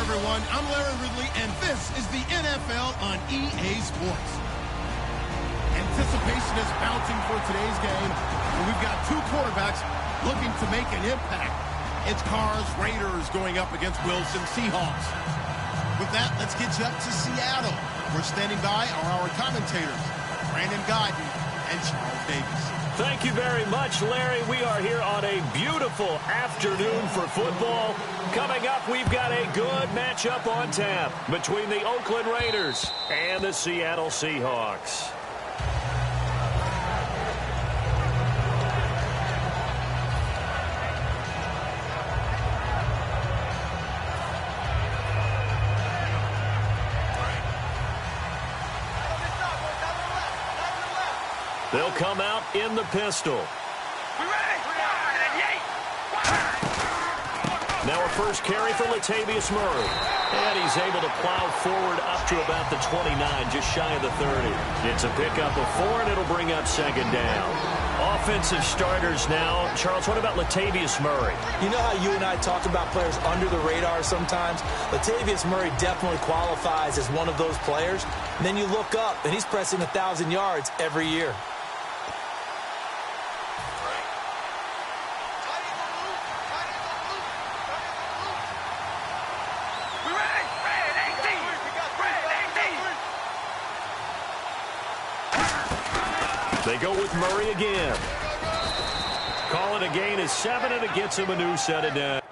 everyone. I'm Larry Ridley, and this is the NFL on EA Sports. Anticipation is mounting for today's game, and we've got two quarterbacks looking to make an impact. It's Carr's Raiders going up against Wilson Seahawks. With that, let's get you up to Seattle. We're standing by are our commentators, Brandon Guyton and Charles Davis. Thank you very much, Larry. We are here on a beautiful afternoon for football. Coming up, we've got a good matchup on tap between the Oakland Raiders and the Seattle Seahawks. They'll come out in the pistol. Now a first carry for Latavius Murray. And he's able to plow forward up to about the 29, just shy of the 30. It's a pickup of 4, and it'll bring up second down. Offensive starters now. Charles, what about Latavius Murray? You know how you and I talk about players under the radar sometimes? Latavius Murray definitely qualifies as one of those players. And then you look up, and he's pressing 1,000 yards every year. They go with Murray again. Call it a gain of 7, and it gets him a new set of downs.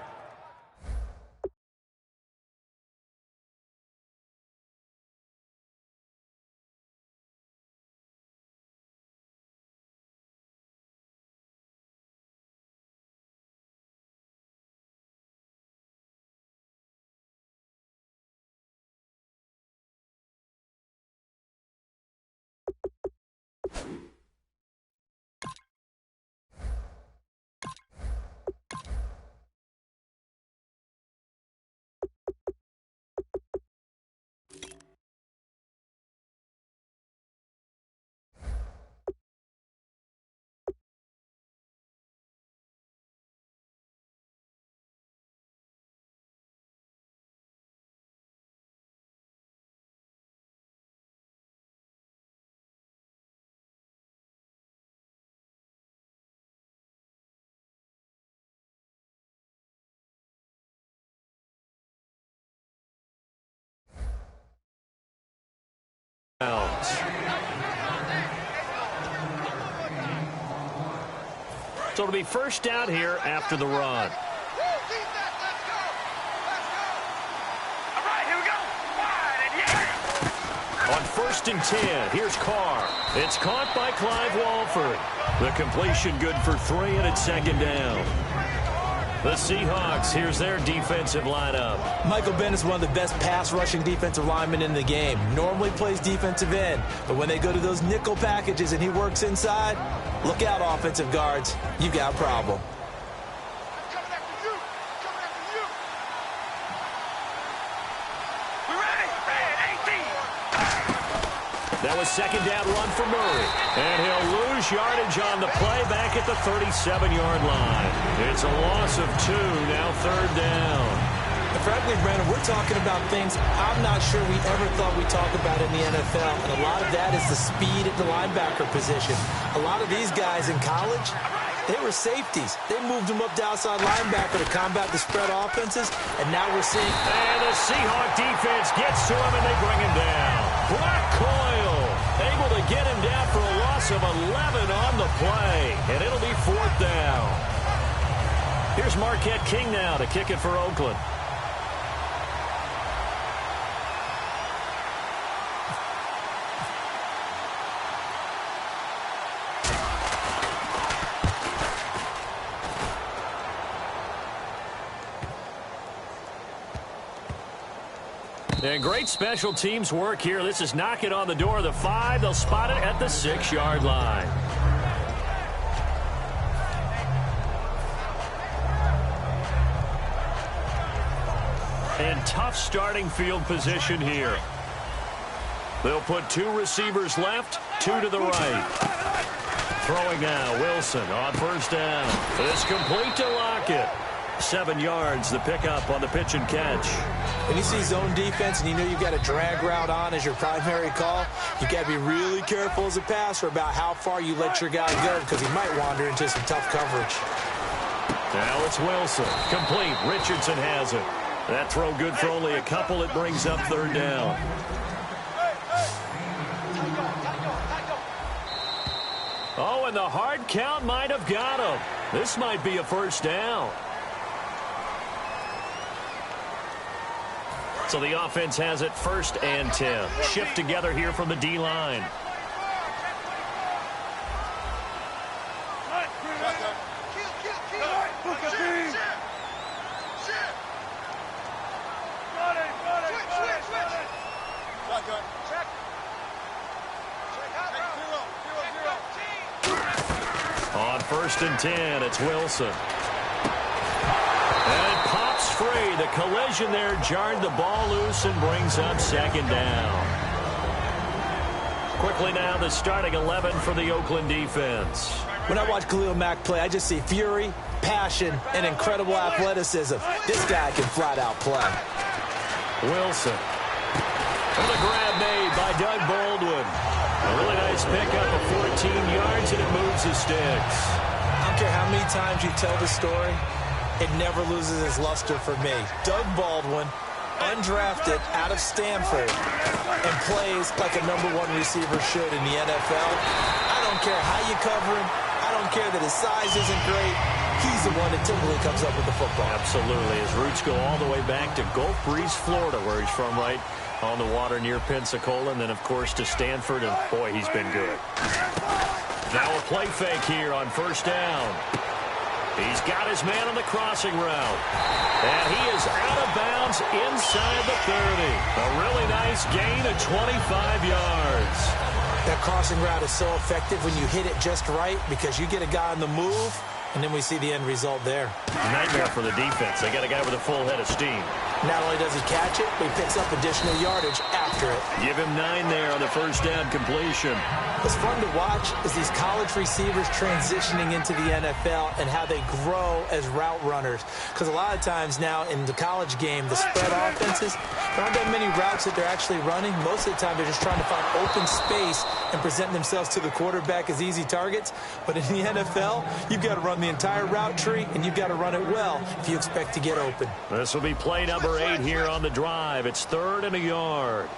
So it'll be first down here after the run. On 1st and 10, here's Carr. It's caught by Clive Walford. The completion good for 3, and it's second down. The Seahawks, here's their defensive lineup. Michael Bennett's one of the best pass-rushing defensive linemen in the game. Normally plays defensive end, but when they go to those nickel packages and he works inside, look out, offensive guards. You got a problem. That was second down run for Murray. And he'll lose yardage on the play back at the 37-yard line. It's a loss of 2, now third down. And frankly, Brandon, we're talking about things I'm not sure we ever thought we'd talk about in the NFL. And a lot of that is the speed at the linebacker position. A lot of these guys in college, they were safeties. They moved them up to outside linebacker to combat the spread offenses. And now we're seeing... And the Seahawk defense gets to him, and they bring him down. Brock Coyle able to get him down for a loss of 11 on the play. And it'll be 4th down. Here's Marquette King now to kick it for Oakland. And great special teams work here. This is knocking on the door of the 5. They'll spot it at the 6-yard line. And tough starting field position here. They'll put 2 receivers left, 2 to the right. Throwing now, Wilson on first down. It's complete to Lockett. 7 yards, the pickup on the pitch and catch. When you see zone defense and you know you've got a drag route on as your primary call, you got to be really careful as a passer about how far you let your guy go because he might wander into some tough coverage. Now it's Wilson. Complete. Richardson has it. That throw good for only a couple. It brings up third down. Oh, and the hard count might have got him. This might be a first down. So the offense has it 1st and 10. Shift together here from the D-line. On 1st and 10, it's Wilson. And it pops free. The collision there jarred the ball loose and brings up 2nd down. Quickly now, the starting 11 for the Oakland defense. When I watch Khalil Mack play, I just see fury, passion, and incredible athleticism. This guy can flat out play. Wilson. And the grab made by Doug Baldwin. A really nice pickup of 14 yards, and it moves the sticks. I don't care how many times you tell the story, it never loses its luster for me. Doug Baldwin, undrafted out of Stanford, and plays like a #1 receiver should in the NFL. I don't care how you cover him. I don't care that his size isn't great. He's the one that typically comes up with the football. Absolutely. His roots go all the way back to Gulf Breeze, Florida, where he's from, right on the water near Pensacola, and then, of course, to Stanford, and, boy, he's been good. Now a play fake here on 1st down. He's got his man on the crossing route. And he is out of bounds inside the 30. A really nice gain of 25 yards. That crossing route is so effective when you hit it just right because you get a guy on the move, and then we see the end result there. Nightmare for the defense. They got a guy with a full head of steam. Not only does he catch it, but he picks up additional yardage after it. Give him 9 there on the 1st down completion. What's fun to watch is these college receivers transitioning into the NFL and how they grow as route runners. Because a lot of times now in the college game, the spread offenses, there aren't that many routes that they're actually running. Most of the time, they're just trying to find open space and present themselves to the quarterback as easy targets. But in the NFL, you've got to run the entire route tree, and you've got to run it well if you expect to get open. This will be play number 8 here on the drive. It's 3rd and a yard.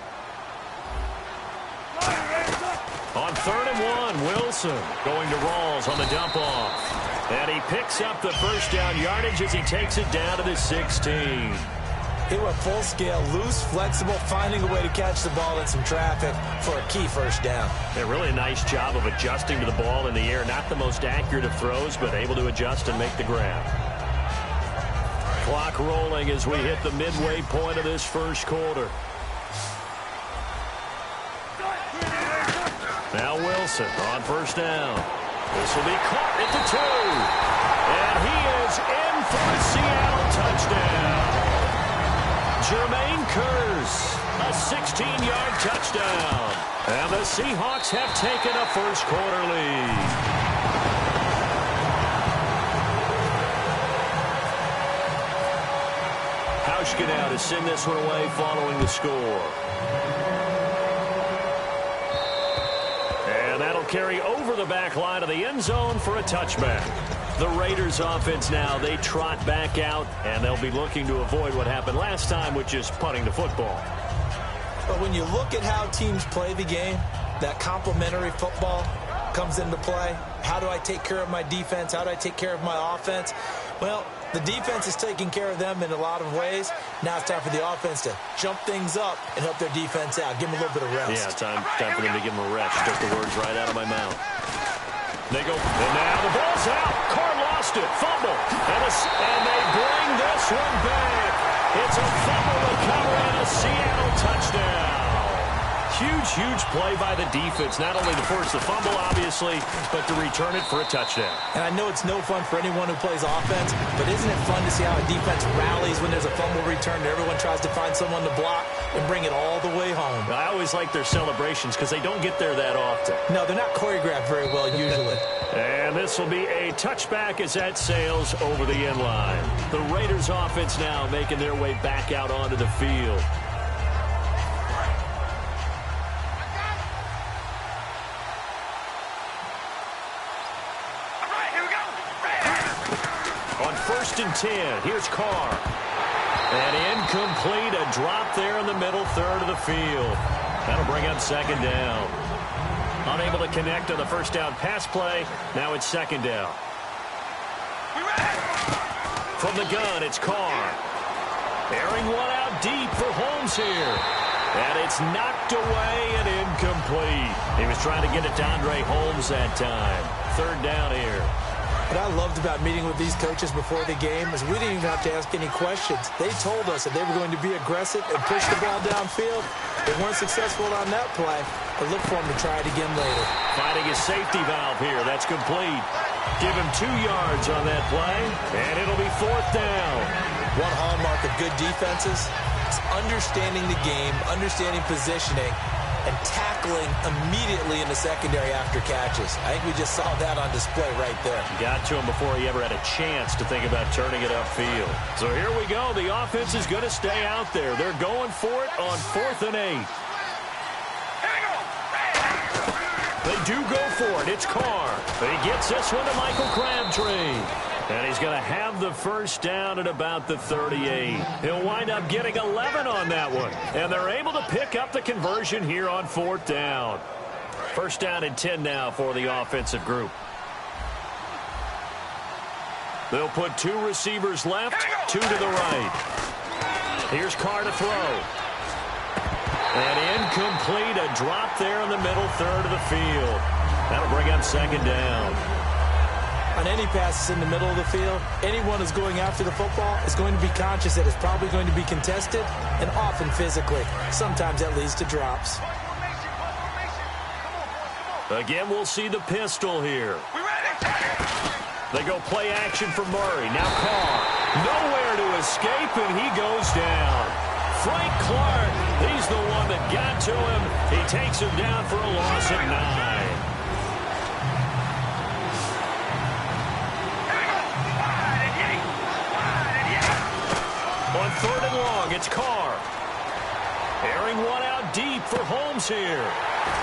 On 3rd and 1, Wilson going to Rawls on the dump off. And he picks up the 1st down yardage as he takes it down to the 16. It went full scale, loose, flexible, finding a way to catch the ball in some traffic for a key 1st down. Yeah, really a nice job of adjusting to the ball in the air. Not the most accurate of throws, but able to adjust and make the grab. Clock rolling as we hit the midway point of this 1st quarter. Now Wilson on 1st down. This will be caught at the 2. And he is in for a Seattle touchdown. Jermaine Kearse, a 16-yard touchdown. And the Seahawks have taken a 1st quarter lead. Hauschka now to send this one away following the score. And that'll carry over the back line of the end zone for a touchback. The Raiders offense now, they trot back out, and they'll be looking to avoid what happened last time, which is punting the football. But when you look at how teams play the game, that complementary football comes into play. How do I take care of my defense? How do I take care of my offense? Well, the defense is taking care of them in a lot of ways. Now it's time for the offense to jump things up and help their defense out. Give them a little bit of rest. Yeah, time for them to give them a rest. Took the words right out of my mouth. They go, and now the ball's out. Carr lost it. Fumble. And they bring this one back. It's a fumble recovery and a Seattle touchdown. Huge, huge play by the defense, not only to force the fumble, obviously, but to return it for a touchdown. And I know it's no fun for anyone who plays offense, but isn't it fun to see how a defense rallies when there's a fumble return and everyone tries to find someone to block and bring it all the way home? I always like their celebrations because they don't get there that often. No, they're not choreographed very well usually. And this will be a touchback as that sails over the end line. The Raiders offense now making their way back out onto the field. On 1st and 10, here's Carr. And incomplete, a drop there in the middle third of the field. That'll bring up 2nd down. Unable to connect on the 1st down pass play. Now it's 2nd down. From the gun, it's Carr. Airing one out deep for Holmes here. And it's knocked away and incomplete. He was trying to get it to Andre Holmes that time. 3rd down here. What I loved about meeting with these coaches before the game is we didn't even have to ask any questions. They told us that they were going to be aggressive and push the ball downfield. They weren't successful on that play, but look for them to try it again later. Finding a safety valve here. That's complete. Give him 2 yards on that play, and it'll be 4th down. One hallmark of good defenses is understanding the game, understanding positioning, and tackling immediately in the secondary after catches. I think we just saw that on display right there. Got to him before he ever had a chance to think about turning it upfield. So here we go. The offense is going to stay out there. They're going for it on 4th and 8. They do go for it. It's Carr. He gets this one to Michael Crabtree. And he's going to have the 1st down at about the 38. He'll wind up getting 11 on that one. And they're able to pick up the conversion here on 4th down. 1st down and 10 now for the offensive group. They'll put 2 receivers left, 2 to the right. Here's Carr to throw. And incomplete, a drop there in the middle third of the field. That'll bring up 2nd down. On any passes in the middle of the field, anyone who's going after the football is going to be conscious that it's probably going to be contested and often physically. Sometimes that leads to drops. Again, we'll see the pistol here. They go play action for Murray. Now Carr. Nowhere to escape, and he goes down. Frank Clark, he's the one that got to him. He takes him down for a loss of 9. On 3rd and long, it's Carr. Airing one out deep for Holmes here.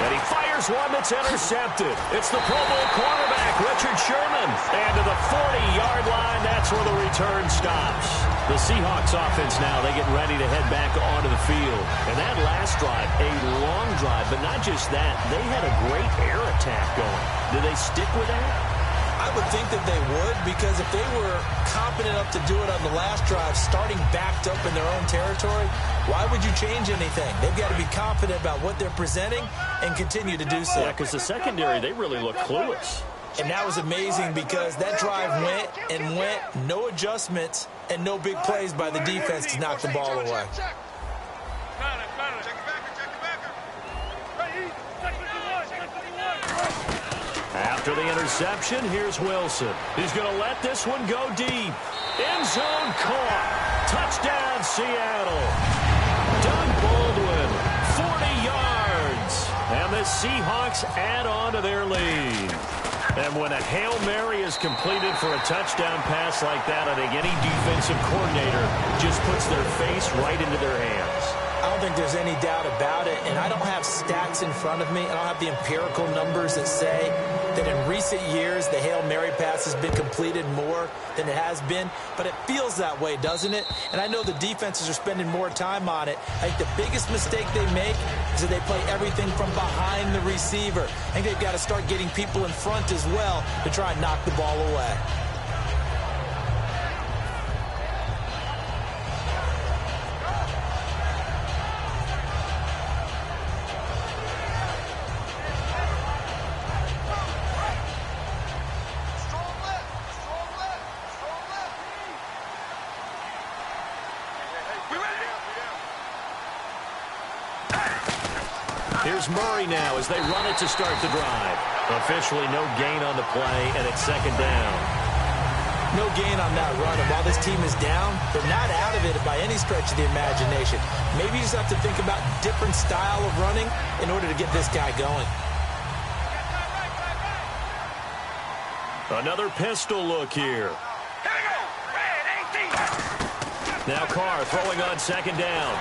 And he fires one that's intercepted. It's the Pro Bowl cornerback, Richard Sherman. And to the 40-yard line, that's where the return stops. The Seahawks offense now, they get ready to head back onto the field. And that last drive, a long drive, but not just that. They had a great air attack going. Did they stick with that? I would think that they would, because if they were competent enough to do it on the last drive, starting backed up in their own territory, why would you change anything? They've got to be confident about what they're presenting and continue to do so. Yeah, because the secondary, they really look clueless. And that was amazing because that drive went and went, no adjustments and no big plays by the defense to knock the ball away. After the interception, here's Wilson. He's going to let this one go deep. End zone caught. Touchdown, Seattle. Doug Baldwin, 40 yards. And the Seahawks add on to their lead. And when a Hail Mary is completed for a touchdown pass like that, I think any defensive coordinator just puts their face right into their hands. I don't think there's any doubt about it, and I don't have stats in front of me. I don't have the empirical numbers that say that in recent years the Hail Mary pass has been completed more than it has been, but it feels that way, doesn't it? And I know the defenses are spending more time on it. I think the biggest mistake they make is that they play everything from behind the receiver. I think they've got to start getting people in front as well to try and knock the ball away. Here's Murray now as they run it to start the drive. Officially no gain on the play, and it's 2nd down. No gain on that run. And while this team is down, they're not out of it by any stretch of the imagination. Maybe you just have to think about different style of running in order to get this guy going. Another pistol look here. Now Carr throwing on second down.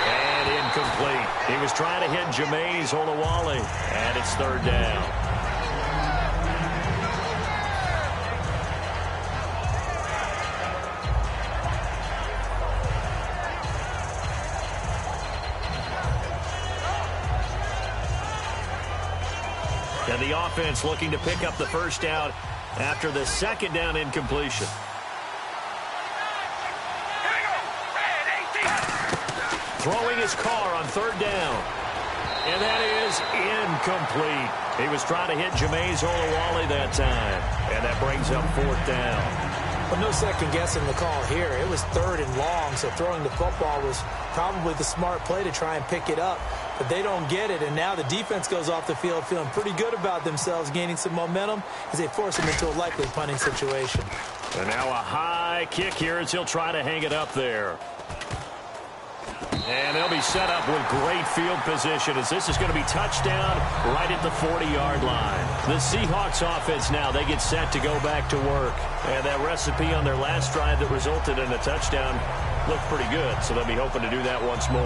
And incomplete. He was trying to hit Jameis Olawale. And it's third down. And the offense looking to pick up the first down after the second down incompletion. Throwing his car on third down. And that is incomplete. He was trying to hit Jameis Olawale that time. And that brings up fourth down. Well, no second guessing the call here. It was third and long, so throwing the football was probably the smart play to try and pick it up. But they don't get it, and now the defense goes off the field feeling pretty good about themselves, gaining some momentum as they force them into a likely punting situation. And now a high kick here as he'll try to hang it up there. And they'll be set up with great field position as this is going to be touchdown right at the 40-yard line. The Seahawks offense now, they get set to go back to work. And that recipe on their last drive that resulted in a touchdown looked pretty good, so they'll be hoping to do that once more.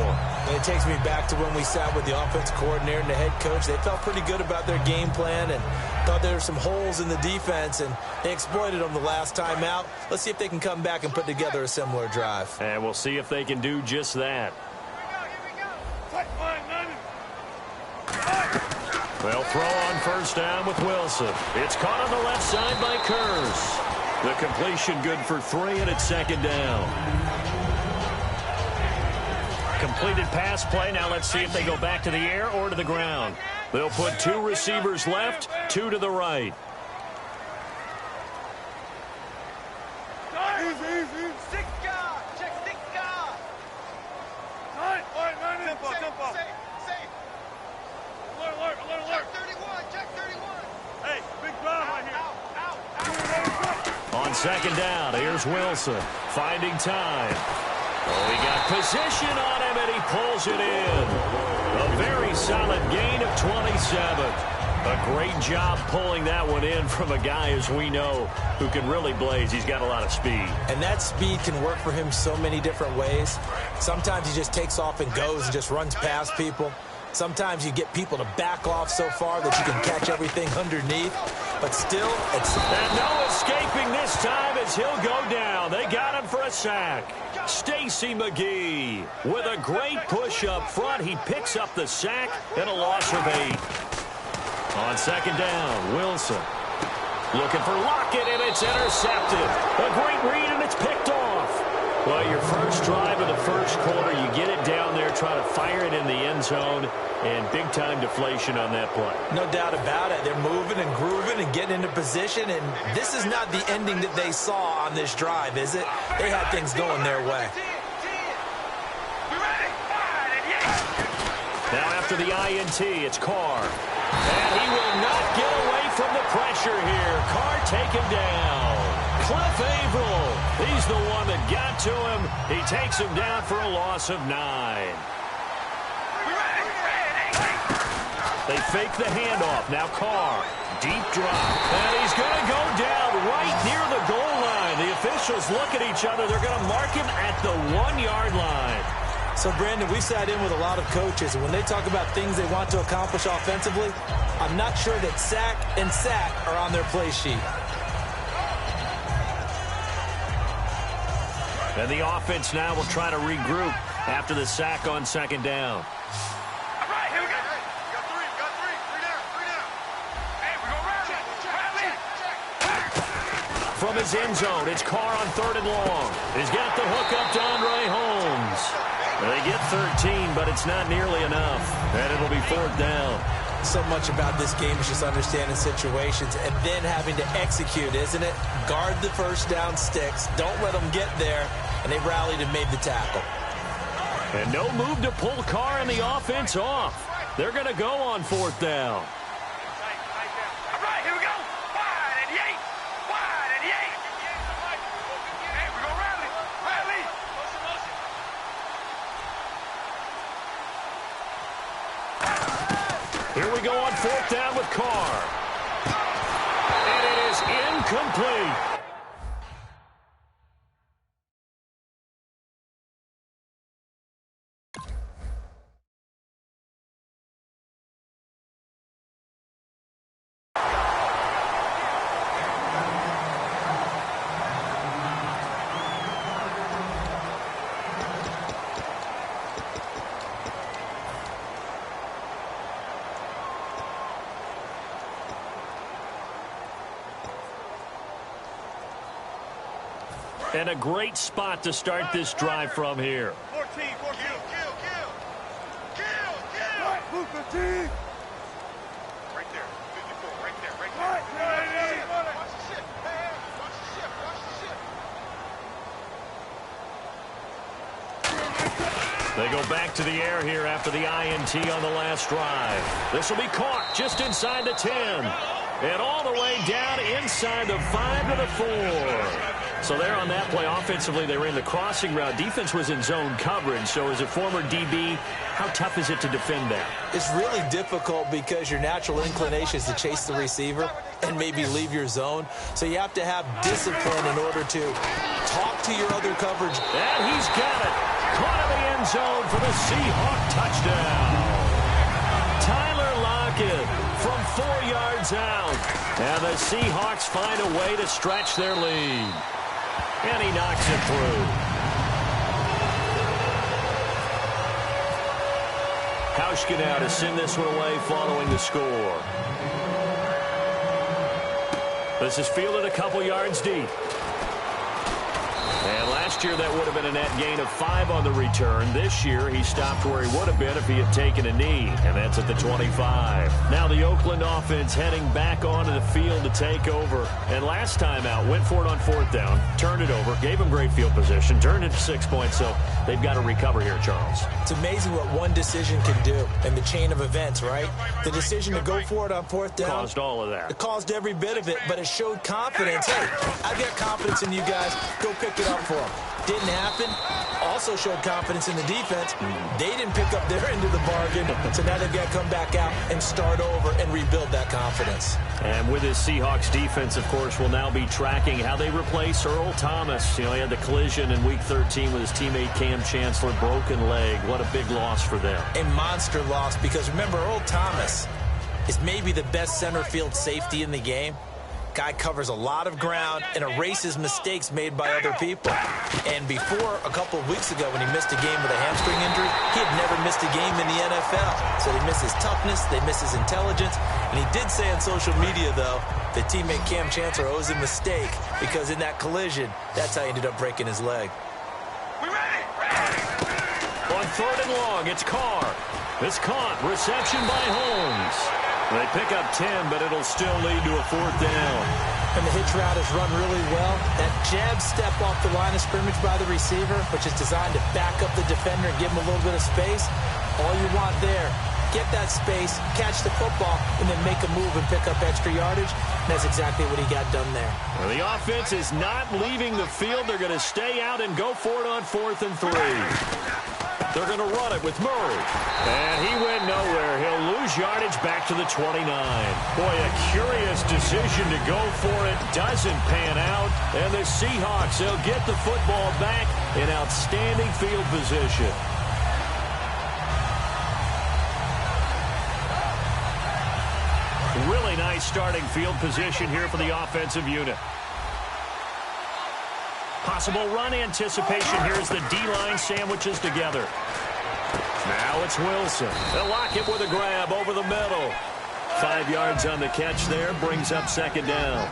And it takes me back to when we sat with the offense coordinator and the head coach. They felt pretty good about their game plan and thought there were some holes in the defense, and they exploited them the last time out. Let's see if they can come back and put together a similar drive. And we'll see if they can do just that. They'll throw on first down with Wilson. It's caught on the left side by Kurz. The completion good for 3, and it's second down. Completed pass play. Now let's see if they go back to the air or to the ground. They'll put 2 receivers left, 2 to the right. Easy. 6 guard. Check 6 guard. Tempo. Safe. Alert. Check 31. Hey, big drive right here. Out. On second down, here's Wilson finding time. Oh, he got position on him, and he pulls it in. A very solid gain of 27. A great job pulling that one in from a guy, as we know, who can really blaze. He's got a lot of speed. And that speed can work for him so many different ways. Sometimes he just takes off and goes and just runs past people. Sometimes you get people to back off so far that you can catch everything underneath. But still, it's... And no escaping this time as he'll go down. They got him for a sack. Stacy McGee with a great push up front. He picks up the sack and a loss of 8. On second down, Wilson looking for Lockett, and it's intercepted. A great read, and it's picked off. Well, your first drive of the first quarter, you get it down there, try to fire it in the end zone, and big-time deflation on that play. No doubt about it. They're moving and grooving and getting into position, and this is not the ending that they saw on this drive, is it? They had things going their way. Now after the INT, it's Carr. And he will not get away from the pressure here. Carr taken down. Cliff Averill, he's the one that got to him. He takes him down for a loss of 9. They fake the handoff. Now Carr, deep drop. And he's going to go down right near the goal line. The officials look at each other. They're going to mark him at the 1-yard line. So, Brandon, we sat in with a lot of coaches, and when they talk about things they want to accomplish offensively, I'm not sure that sack and sack are on their play sheet. And the offense now will try to regroup after the sack on second down. All right, here we go. Got three. Three down. Hey, we're going to check. From his end zone, it's Carr on third and long. He's got the hook up to Andre Holmes. They get 13, but it's not nearly enough. And it'll be fourth down. So much about this game is just understanding situations and then having to execute, isn't it? Guard the first down sticks. Don't let them get there. And they rallied and made the tackle. And no move to pull Carr and the offense off. They're going to go on fourth down. All right, here we go. Wide and Incomplete. And a great spot to start this drive from here. 14, kill. Move 15. Right there, 54, right there. Watch the ship, man. Watch the ship. They go back to the air here after the INT on the last drive. This will be caught just inside the 10. And all the way down inside the 5 to the 4. So there on that play, offensively, they ran the crossing route. Defense was in zone coverage. So as a former DB, how tough is it to defend that? It's really difficult because your natural inclination is to chase the receiver and maybe leave your zone. So you have to have discipline in order to talk to your other coverage. And he's got it. Caught in the end zone for the Seahawk touchdown. Tyler Lockett from 4 yards out. And the Seahawks find a way to stretch their lead. And he knocks it through. Hauschka now to send this one away following the score. This is fielded a couple yards deep. And last year that would have been a net gain of 5 on the return. This year he stopped where he would have been if he had taken a knee, and that's at the 25. Now the Oakland offense heading back onto the field to take over. And last time out, went for it on 4th down, turned it over, gave him great field position, turned it to 6 points, so they've got to recover here, Charles. It's amazing what one decision can do in the chain of events, right? The decision to go for it on 4th down. Caused all of that. It caused every bit of it, but it showed confidence. Hey, I've got confidence in you guys. Go pick it up for them. Didn't happen. Also showed confidence in the defense. They didn't pick up their end of the bargain, so now they've got to come back out and start over and rebuild that confidence. And with his Seahawks defense, of course, will now be tracking how they replace Earl Thomas. You know, he had the collision in Week 13 with his teammate Cam Chancellor, broken leg. What a big loss for them. A monster loss, because remember, Earl Thomas is maybe the best center field safety in the game. Guy covers a lot of ground and erases mistakes made by other people. And before, a couple of weeks ago, when he missed a game with a hamstring injury, he had never missed a game in the NFL. So they miss his toughness, they miss his intelligence. And he did say on social media, though, that teammate Cam Chancellor owes him a mistake, because in that collision, that's how he ended up breaking his leg. We ready? On 3rd and long, it's Carr. It's caught. Reception by Holmes. They pick up 10, but it'll still lead to a 4th down. And the hitch route is run really well. That jab step off the line of scrimmage by the receiver, which is designed to back up the defender and give him a little bit of space. All you want there, get that space, catch the football, and then make a move and pick up extra yardage. And that's exactly what he got done there. Well, the offense is not leaving the field. They're going to stay out and go for it on 4th and 3. They're going to run it with Murray. And he went nowhere. He'll lose yardage back to the 29. Boy, a curious decision to go for it. Doesn't pan out. And the Seahawks, they'll get the football back in outstanding field position. Really nice starting field position here for the offensive unit. Possible run anticipation here as the D-line sandwiches together. Now it's Wilson. They'll lock it with a grab over the middle. 5 yards on the catch there, brings up 2nd down.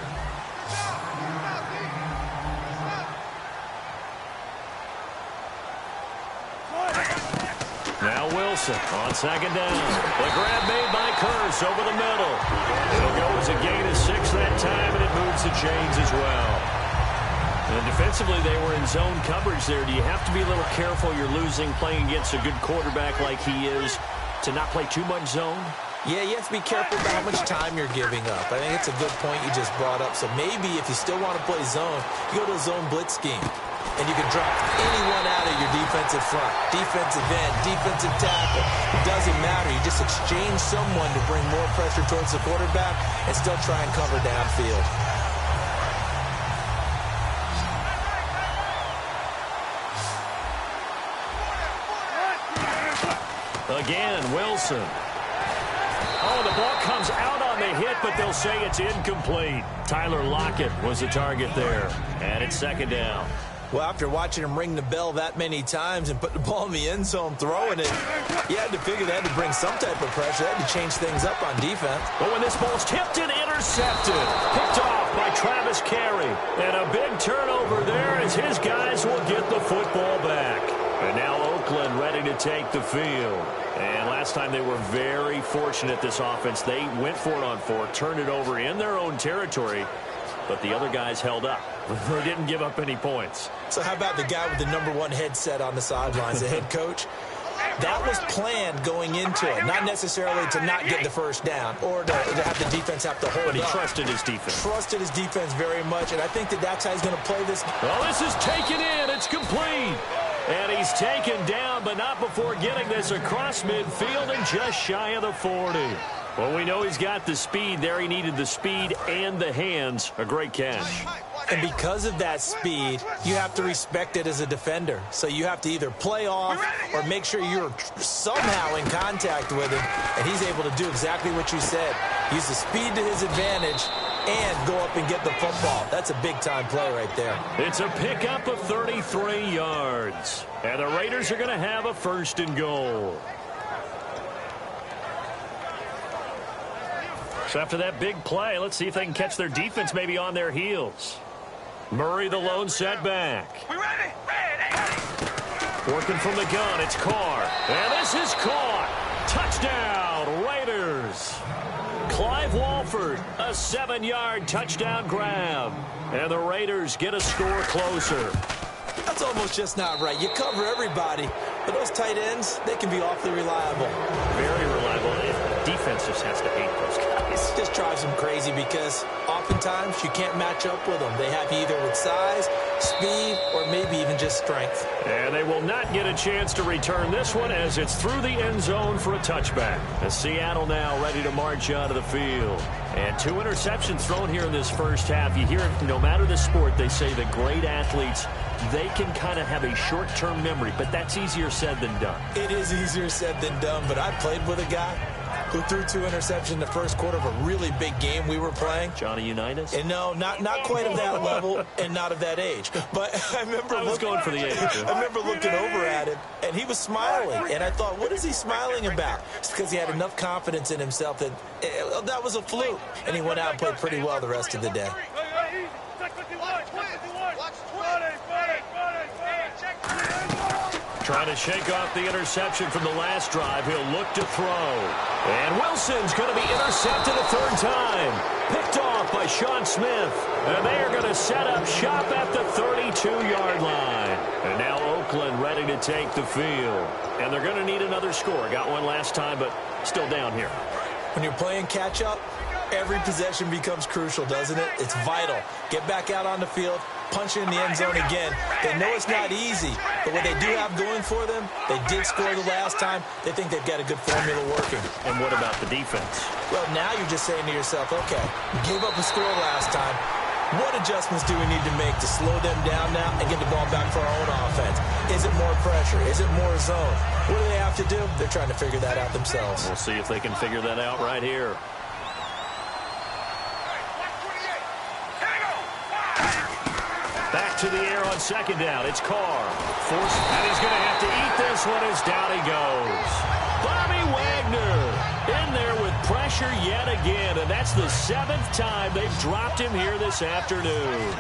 Now Wilson on 2nd down. The grab made by Kearse over the middle. It'll go as a gain of 6 that time, and it moves the chains as well. And defensively, they were in zone coverage there. Do you have to be a little careful? You're losing playing against a good quarterback like he is to not play too much zone? Yeah, you have to be careful about how much time you're giving up. I think it's a good point you just brought up. So maybe if you still want to play zone, you go to a zone blitz scheme. And you can drop anyone out of your defensive front, defensive end, defensive tackle. It doesn't matter. You just exchange someone to bring more pressure towards the quarterback and still try and cover downfield. Again, Wilson. Oh, the ball comes out on the hit, but they'll say it's incomplete. Tyler Lockett was the target there, and it's second down. Well, after watching him ring the bell that many times and put the ball in the end zone throwing it, you had to figure they had to bring some type of pressure. They had to change things up on defense. But when this ball's tipped and intercepted, picked off by Travis Carey. And a big turnover there as his guys will get the football back. And now Oakland ready to take the field. And last time they were very fortunate, this offense. They went for it on fourth, turned it over in their own territory, but the other guys held up. They didn't give up any points. So how about the guy with the #1 headset on the sidelines, the head coach? That was planned going into it, not necessarily to not get the first down or to have the defense have to hold up. But he trusted his defense. Trusted his defense very much, and I think that's how he's going to play this. Well, this is taken in. It's complete. And he's taken down, but not before getting this across midfield and just shy of the 40. Well, we know he's got the speed there. He needed the speed and the hands. A great catch. And because of that speed, you have to respect it as a defender. So you have to either play off or make sure you're somehow in contact with him. And he's able to do exactly what you said. Use the speed to his advantage and go up and get the football. That's a big-time play right there. It's a pickup of 33 yards. And the Raiders are going to have a first and goal. So after that big play, let's see if they can catch their defense maybe on their heels. Murray, the lone setback. Working from the gun, it's Carr. And this is caught. Touchdown, Raiders. Clive Walford, a 7-yard touchdown grab. And the Raiders get a score closer. That's almost just not right. You cover everybody, but those tight ends, they can be awfully reliable. Very reliable. Defense just has to hate those guys. It just drives them crazy because oftentimes you can't match up with them. They have you either with size, speed, or maybe even just strength. And they will not get a chance to return this one as it's through the end zone for a touchback. As Seattle now ready to march onto the field. And 2 interceptions thrown here in this first half. You hear it, no matter the sport, they say that great athletes, they can kind of have a short-term memory, but that's easier said than done. It is easier said than done, but I played with a guy who threw 2 interceptions in the first quarter of a really big game we were playing. Johnny Unitas? And no, not quite of that level and not of that age. But I remember going for the age. I remember looking over at him, and he was smiling. And I thought, what is he smiling about? It's because he had enough confidence in himself that that was a fluke. And he went out and played pretty well the rest of the day. Trying to shake off the interception from the last drive. He'll look to throw. And Wilson's going to be intercepted a third time. Picked off by Sean Smith. And they are going to set up shop at the 32-yard line. And now Oakland ready to take the field. And they're going to need another score. Got one last time, but still down here. When you're playing catch-up, every possession becomes crucial, doesn't it? It's vital. Get back out on the field. Punch it in the end zone again. They know it's not easy, but what they do have going for them, they did score the last time. They think they've got a good formula working. And what about the defense? Well, now you're just saying to yourself, okay, we gave up a score last time. What adjustments do we need to make to slow them down now and get the ball back for our own offense? Is it more pressure? Is it more zone? What do they have to do? They're trying to figure that out themselves. We'll see if they can figure that out right here. Back to the air on second down. It's Carr. Forced, and he's going to have to eat this one as down he goes. Bobby Wagner in there with pressure yet again, and that's the 7th time they've dropped him here this afternoon.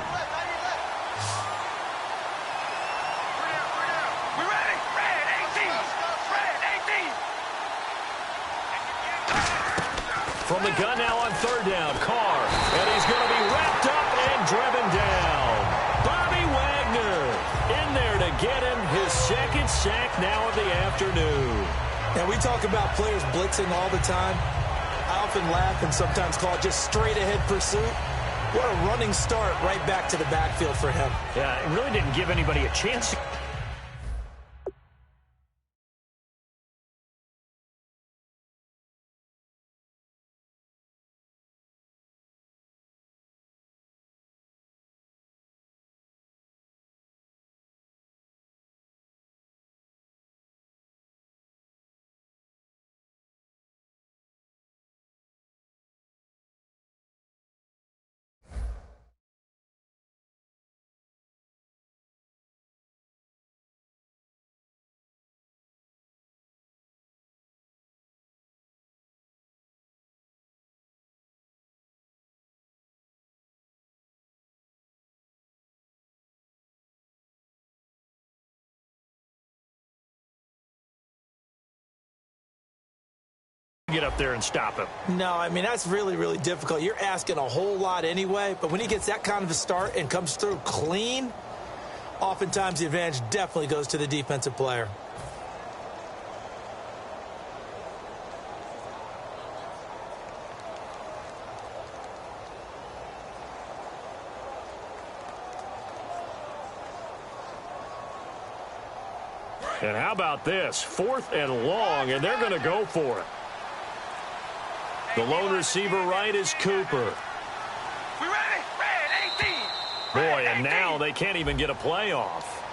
From the gun now on third down, Carr, and he's going to be wrapped up and driven down. Bobby Wagner in there to get him his 2nd sack now of the afternoon. And we talk about players blitzing all the time. I often laugh and sometimes call it just straight-ahead pursuit. What a running start right back to the backfield for him. Yeah, it really didn't give anybody a chance. get up there and stop him. No, I mean, that's really, really difficult. You're asking a whole lot anyway, but when he gets that kind of a start and comes through clean, oftentimes the advantage definitely goes to the defensive player. And how about this? 4th and long, and they're going to go for it. The lone receiver right is Cooper. We ready? Red 18. Boy, and now they can't even get a play off.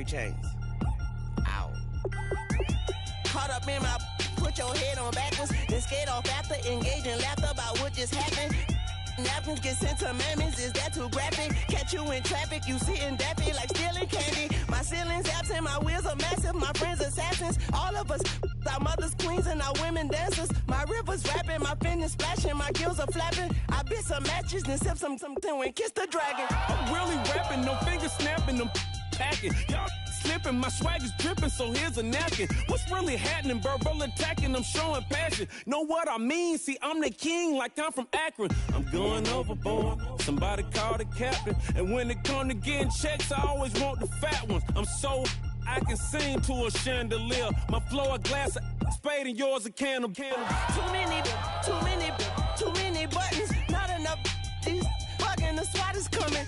chains. Ow. Caught up in my, put your head on backwards, then skate off after, engage in laughter about what just happened. Napkins get sent to mammies, is that too graphic? Catch you in traffic, you sitting daffy like stealing candy. My ceiling's absent, my wheels are massive, my friends assassins. All of us, our mothers queens and our women dancers. My rivers rapping, my fingers splashing, my gills are flapping. I bit some matches, then sip something and kiss the dragon. I'm really rapping, no fingers snapping, I'm packing. Y'all slipping, my swag is dripping, so here's a napkin. What's really happening? Verbal attacking, I'm showing passion. Know what I mean? See, I'm the king like I'm from Akron. I'm going overboard, somebody call the captain. And when it come to getting checks, I always want the fat ones. I'm so I can sing to a chandelier. My flow a glass of spade and yours a can of candle. Too many buttons, not enough. These bugging, the SWAT is coming.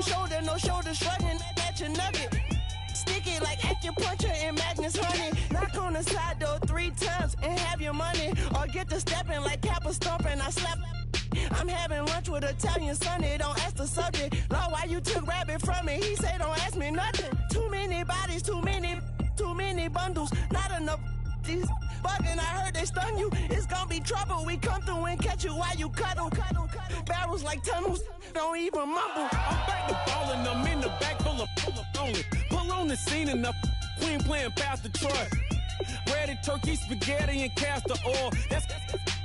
Shoulder, no shoulder, shrugging at your nugget. Sticky like acupuncture and Magnus honey. Knock on the side door 3 times and have your money. Or get to stepping like Kappa stomping, I slap. I'm having lunch with Italian Sonny, don't ask the subject. Lord, why you took rabbit from me? He say don't ask me nothing. Too many bodies, too many bundles, not enough. These bugging, I heard they stung you. It's gonna be trouble. We come through and catch you while you cuddle. Barrels like tunnels, don't even mumble. I'm back to ballin', I'm in the back full of only. Pull on the scene and the queen playing Pastor Troy. Ready turkey, spaghetti, and castor oil. That's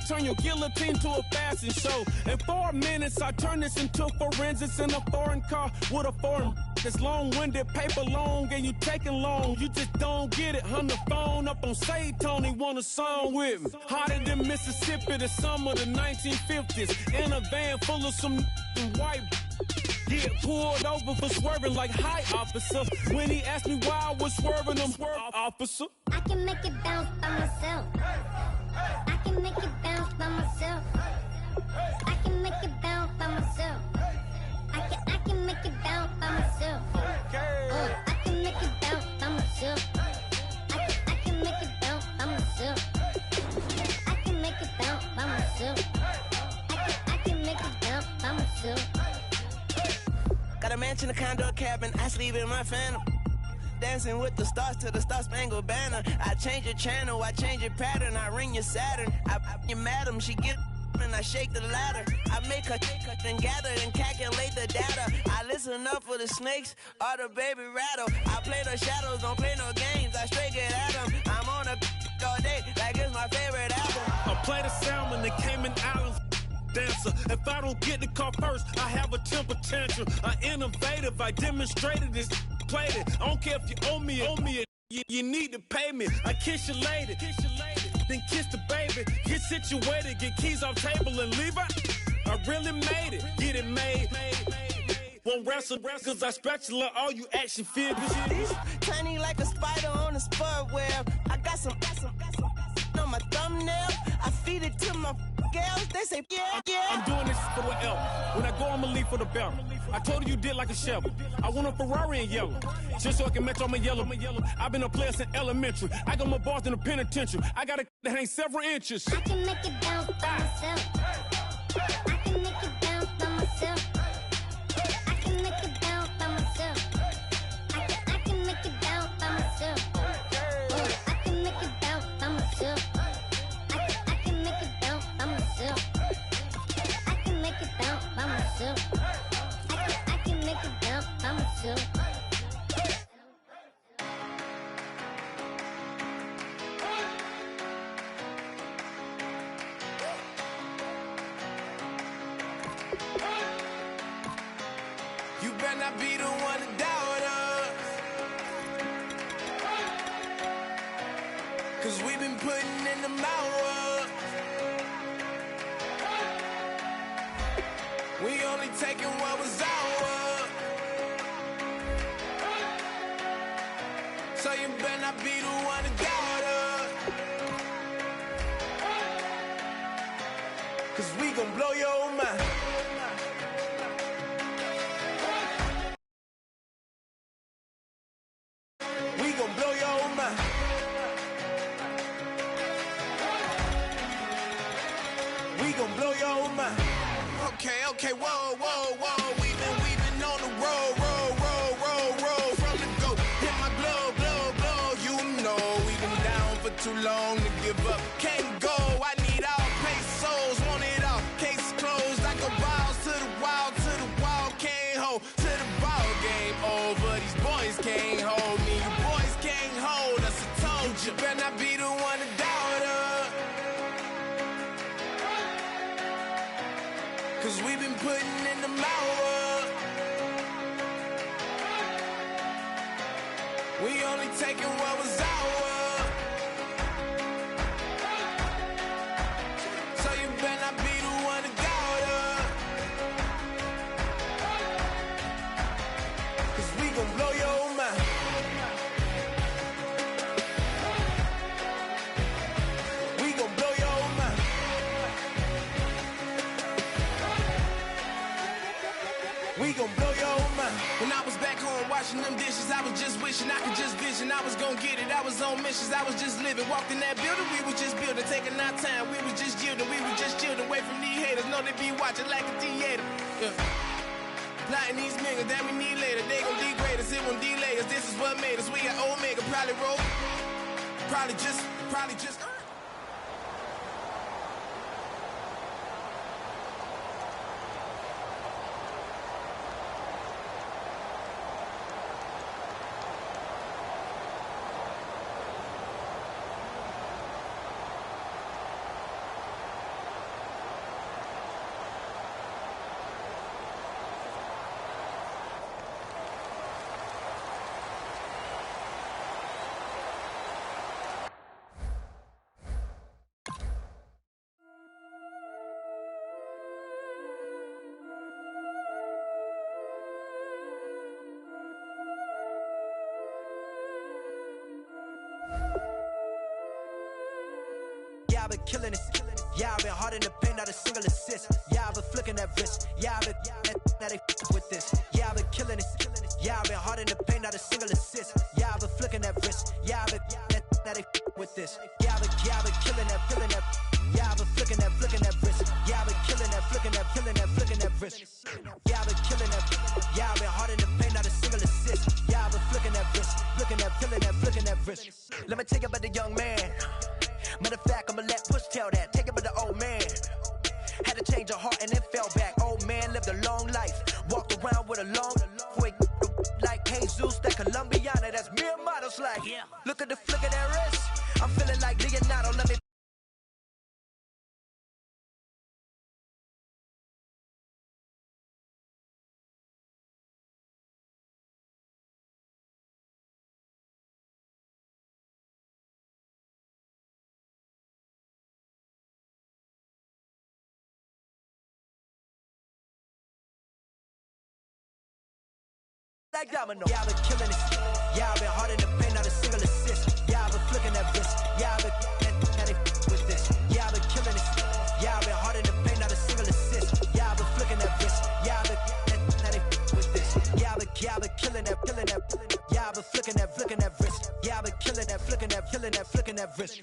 turn your guillotine to a fashion show. In 4 minutes, I turn this into forensics in a foreign car with a foreign. It's long-winded, paper long, and you taking long. You just don't get it. Hung the phone up on Say Tony, want a song with me. Hotter than Mississippi, the summer of the 1950s. In a van full of some white. Get pulled over for swerving like hi, officer. When he asked me why I was swerving, I'm swerve, officer. I can make it bounce by myself. I can make it bounce by myself. I can make it bounce by myself. I can make it bounce by myself. I can make it bounce by myself. I can make it bounce by myself. I can make it bounce by myself. I can make it bounce by myself. Got a mansion, a condo, a cabin, I sleep in my phantom. Dancing with the stars to the Star-Spangled Banner. I change your channel, I change your pattern, I ring your Saturn. I you madam, she get and I shake the ladder. I make her and gather and calculate the data. I listen up for the snakes or the baby rattle. I play the shadows, don't play no games, I straight get at them. I'm on a all day like it's my favorite album. I play the salmon, the Cayman Islands dancer. If I don't get the car first, I have a temper tantrum. I innovative, I demonstrated this, played it. I don't care if you owe me it. You need to pay me. I kiss your lady, then kiss the baby. Get situated, get keys off table and leave her. I really made it, get it made. Won't wrestle, cause I spatula all you action figures. Tiny like a spider on a spud web. I got some on my thumbnail. I feed it to my girls. They say, yeah. I'm doing this for the L. When I go, I'ma leave for the bell. I told you did like a shovel. I want a Ferrari in yellow, just so I can match all my yellow. I've been a player since elementary. I got more bars in the penitentiary. I got a that hangs several inches. I can make it bounce by myself. I can make it bounce by myself. I can make it bounce by myself. I can make it bounce by myself. I can make it bounce by myself. I can make it bounce by myself. I can make it bounce by myself. I can make it bounce by myself. You better not be the one to doubt us, 'cause we've been putting in the hours. We only taking what was ours. So you better not be the one to doubt us, 'cause we gon' blow your mind. We gon' blow your mind. We gon' blow your mind. Okay, whoa. We've been on the road from the go. Hit too long to give up. Can't go, I need all pesos, want it all. Case closed, I go balls to the wall, can't hold. To the ball game over, these boys can't hold me. You boys can't hold us, I told you. Better not be the one to doubt us. Cause we've been putting in the hours. We only taking what was ours. So you better not be the one to doubt us. Cause we gon' blow your mind. We gon' blow your mind. We gon' blow your mind. When I was back home washing them dishes, I was just wishing I could just vision. I was gon' get it, I was on missions, I was just living. Walked in that building, we was just building, taking our time. We was just yielding, we was just chilling away from these haters. Know they be watching like a theater. Yeah. Plotting these niggas that we need later. They gon' degrade us, it won't delay us. This is what made us. We got Omega, probably roll. Probably just. Yeah, I've been killing it. Yeah, I've been hard in the paint, not a single assist. Yeah, I've been flicking that wrist. Yeah, I've been now they with this. Yeah, I've been killing it. Yeah, I've been hard in the paint, not a single assist. Yeah, I've been flicking that wrist. Yeah, I've been now they with this. Yeah, I've been killing that. Yeah, I've been flicking that wrist. Yeah, I've been killing that, flicking that wrist. Yeah, I've been killing that. Yeah, I've been hard in the paint, not a single assist. Yeah, I've been flicking that wrist, flicking that wrist. Let me tell you about the young man. Matter of fact, I'ma let Push tell that. Take it about the old man. Had to change her heart and then fell back. Old man lived a long life. Walked around with a long wig like Jesus, that Colombiana. That's mere models like. Look at the flick of that wrist. I'm feeling like Leonardo. Let me. Like domino. Yeah, I've been killing it. Yeah, I've been hard in the paint, not a single assist. Yeah, I've been flicking that wrist. Yeah, I've been now they with this. Yeah, I've been killing it. Yeah, I've been hard in the paint, not a single assist. Yeah, I've been flicking that wrist. Yeah, I've been now they with this. Yeah, I've been killing that. Yeah, I've been flicking that wrist. Yeah, I've been killing that, flicking that wrist.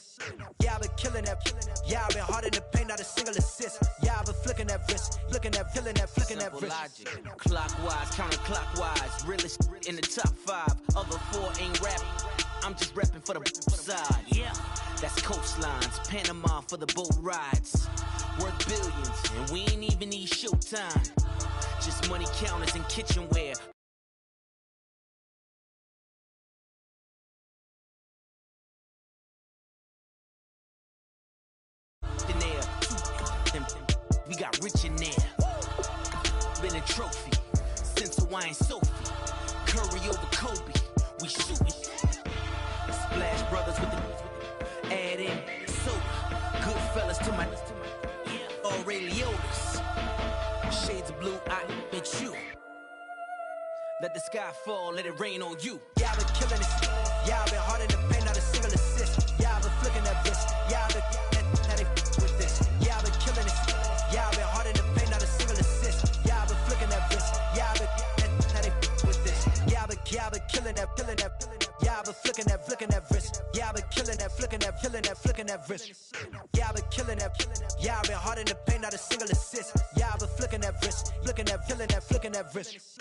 Yeah, I've been killing that. Yeah, I've been hard in the paint, not a single assist. Yeah, I've been flicking that wrist, flicking that wrist. Logic. Clockwise, counterclockwise, realest in the top 5. Other 4 ain't rapping. I'm just repping for the side. Yeah, that's coastlines, Panama for the boat rides. Worth billions, and we ain't even need showtime. Just money counters and kitchenware. We got rich in there. Been a trophy since Hawaiian Sophie. Curry over Kobe, we shootin'. Splash Brothers with the add in soda. Good fellas to my Aureliotas. Shades of blue, I admit you. Let the sky fall, let it rain on you. Yeah, I've been killing it. Yeah, I've been hard in the paint, not a single assist. Yeah, I've been flicking that wrist. Yeah, I've been now they with this. Yeah, I've been killing it. Yeah, I've been hard in the paint, not a single assist. Yeah, I've been flicking that wrist. Yeah, I've been now they with this. Yeah, I've been killing that. Yeah, I've been flicking that wrist. Yeah, I've been killing that, flicking that wrist. Yeah, I've been killing that. Yeah, I've been hard in the paint, not a single assist. Yeah, I've been flicking that wrist, flicking that wrist.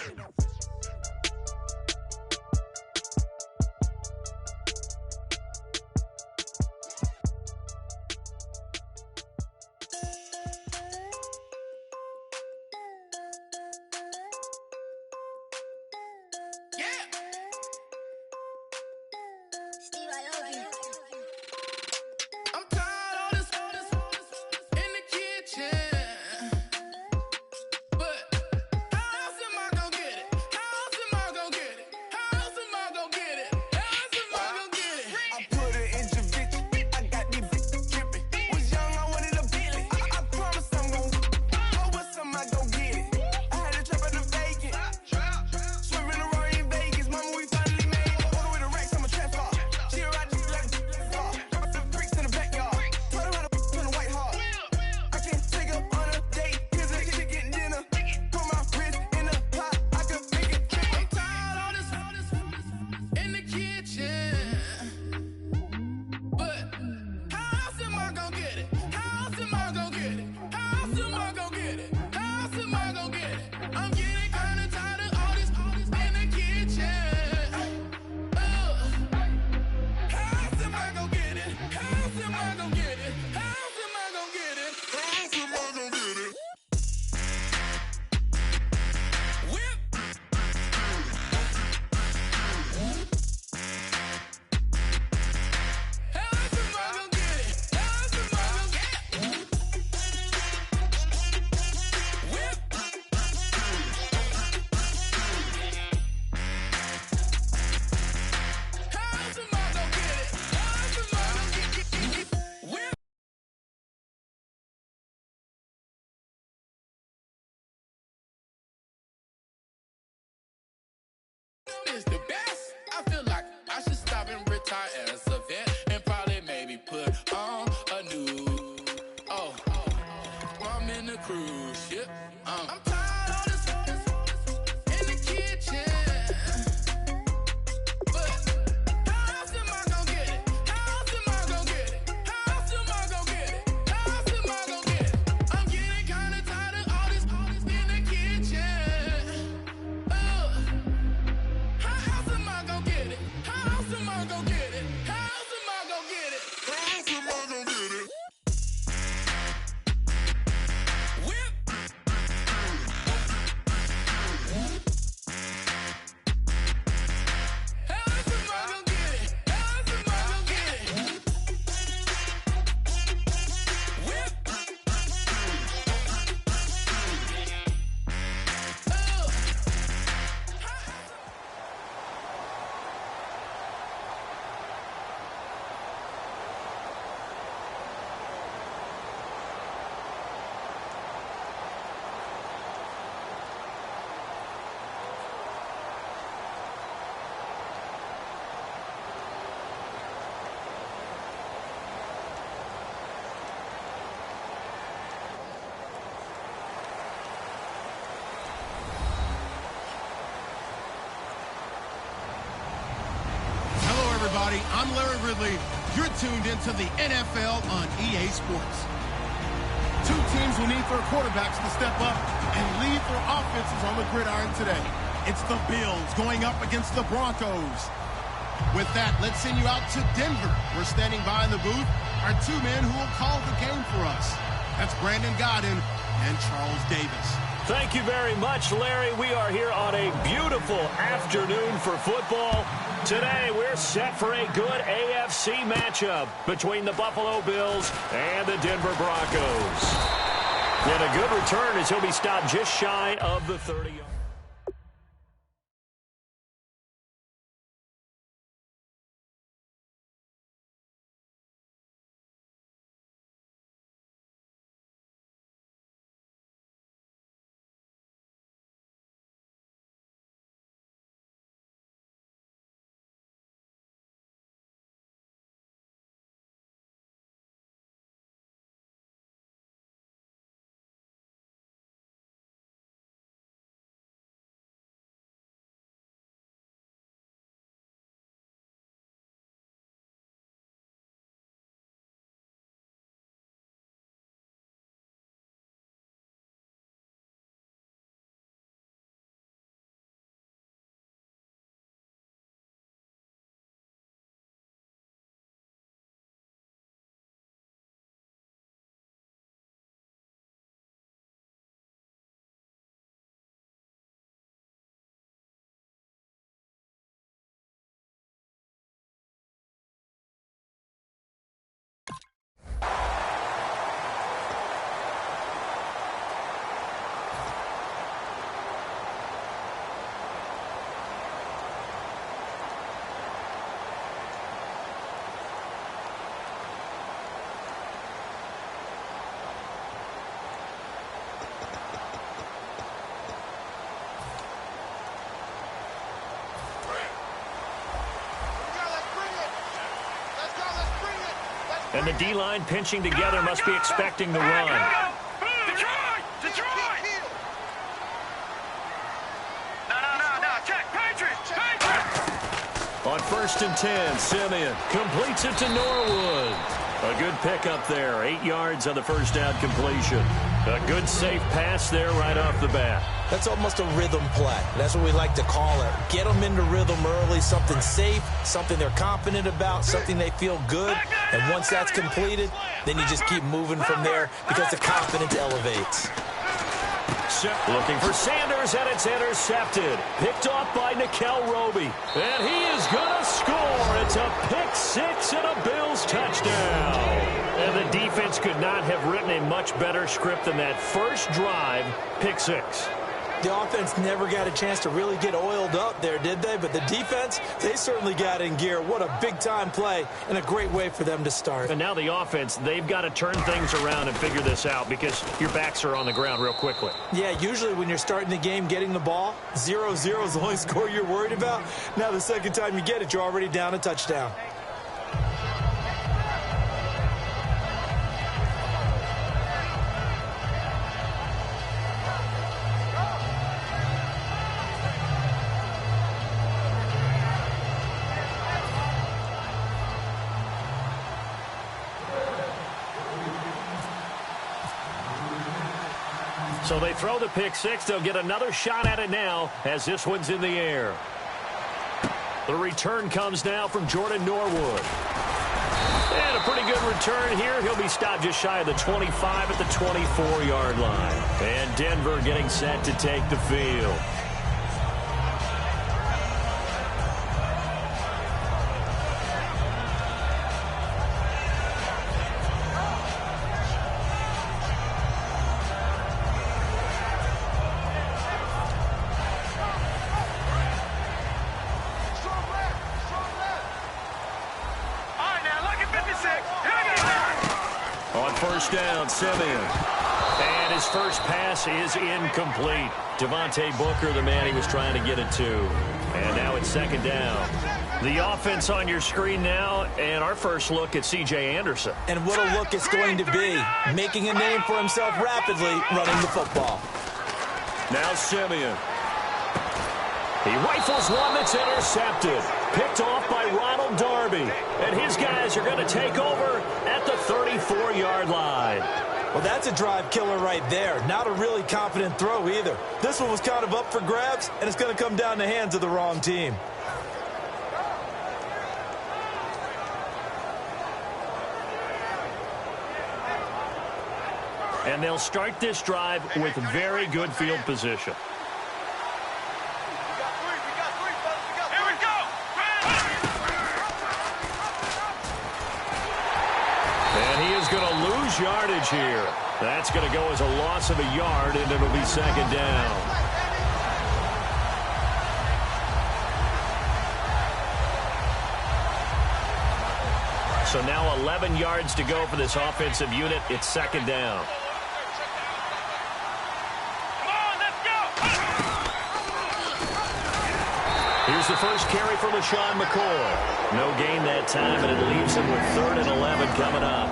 is the best. I feel like I should stop and retire as a vet and probably maybe put on a new. I'm in the cruise ship. I'm tired of this in the kitchen. But how else am I gonna get it? How else am I gonna get it? How else am I gonna get it? How else am I gonna get it? I'm getting kinda tired of all this in the kitchen. How else am I gonna get it? How else am I gonna get it? How else am I gonna get it? How else am I gonna get it? Everybody, I'm Larry Ridley. You're tuned into the NFL on EA Sports. Two teams will need their quarterbacks to step up and lead their offenses on the gridiron today. It's the Bills going up against the Broncos. With that, let's send you out to Denver. We're standing by in the booth are two men who will call the game for us. That's Brandon Godden and Charles Davis. Thank you very much, Larry. We are here on a beautiful afternoon for football. Today, we're set for a good AFC matchup between the Buffalo Bills and the Denver Broncos. And a good return as he'll be stopped just shy of the 30-yard. And the D-line pinching together must be expecting the run. Detroit! Detroit! No. Check. Patriots! On 1st and 10, Simeon completes it to Norwood. A good pickup there. 8 yards on the first down completion. A good safe pass there right off the bat. That's almost a rhythm play. That's what we like to call it. Get them into rhythm early, something safe, something they're confident about, something they feel good. And once that's completed, then you just keep moving from there because the confidence elevates. Looking for Sanders, and it's intercepted. Picked off by Nickel Roby. And he is going to score. It's a pick six and a Bills touchdown. And the defense could not have written a much better script than that first drive, pick six. The offense never got a chance to really get oiled up there, did they? But the defense, they certainly got in gear. What a big-time play and a great way for them to start. And now the offense, they've got to turn things around and figure this out because your backs are on the ground real quickly. Yeah, usually when you're starting the game getting the ball, 0-0 is the only score you're worried about. Now the second time you get it, you're already down a touchdown. So they throw the pick six. They'll get another shot at it now as this one's in the air. The return comes now from Jordan Norwood. And a pretty good return here. He'll be stopped just shy of the 25 at the 24-yard line. And Denver getting set to take the field. First down, Simeon. And his first pass is incomplete. Devontae Booker, the man he was trying to get it to. And now it's second down. The offense on your screen now, and our first look at C.J. Anderson. And what a look it's going to be. Making a name for himself rapidly, running the football. Now Simeon. He rifles one that's intercepted. Picked off by Ronald Darby. And his guys are going to take over at the 34-yard line. Well, that's a drive killer right there. Not a really confident throw either. This one was kind of up for grabs, and it's going to come down the hands of the wrong team. And they'll start this drive with very good field position. Going to lose yardage here. That's going to go as a loss of a yard, and it'll be second down. So now 11 yards to go for this offensive unit. It's second down. Here's the first carry for LaShawn McCoy. No gain that time, and it leaves him with 3rd and 11 coming up.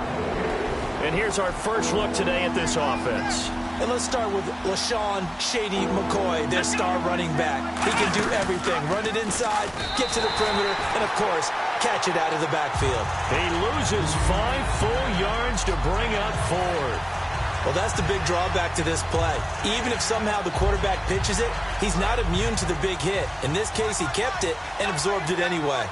And here's our first look today at this offense. And let's start with LaShawn Shady McCoy, their star running back. He can do everything. Run it inside, get to the perimeter, and, of course, catch it out of the backfield. He loses 5 full yards to bring up 4. Well, that's the big drawback to this play. Even if somehow the quarterback pitches it, he's not immune to the big hit. In this case, he kept it and absorbed it anyway.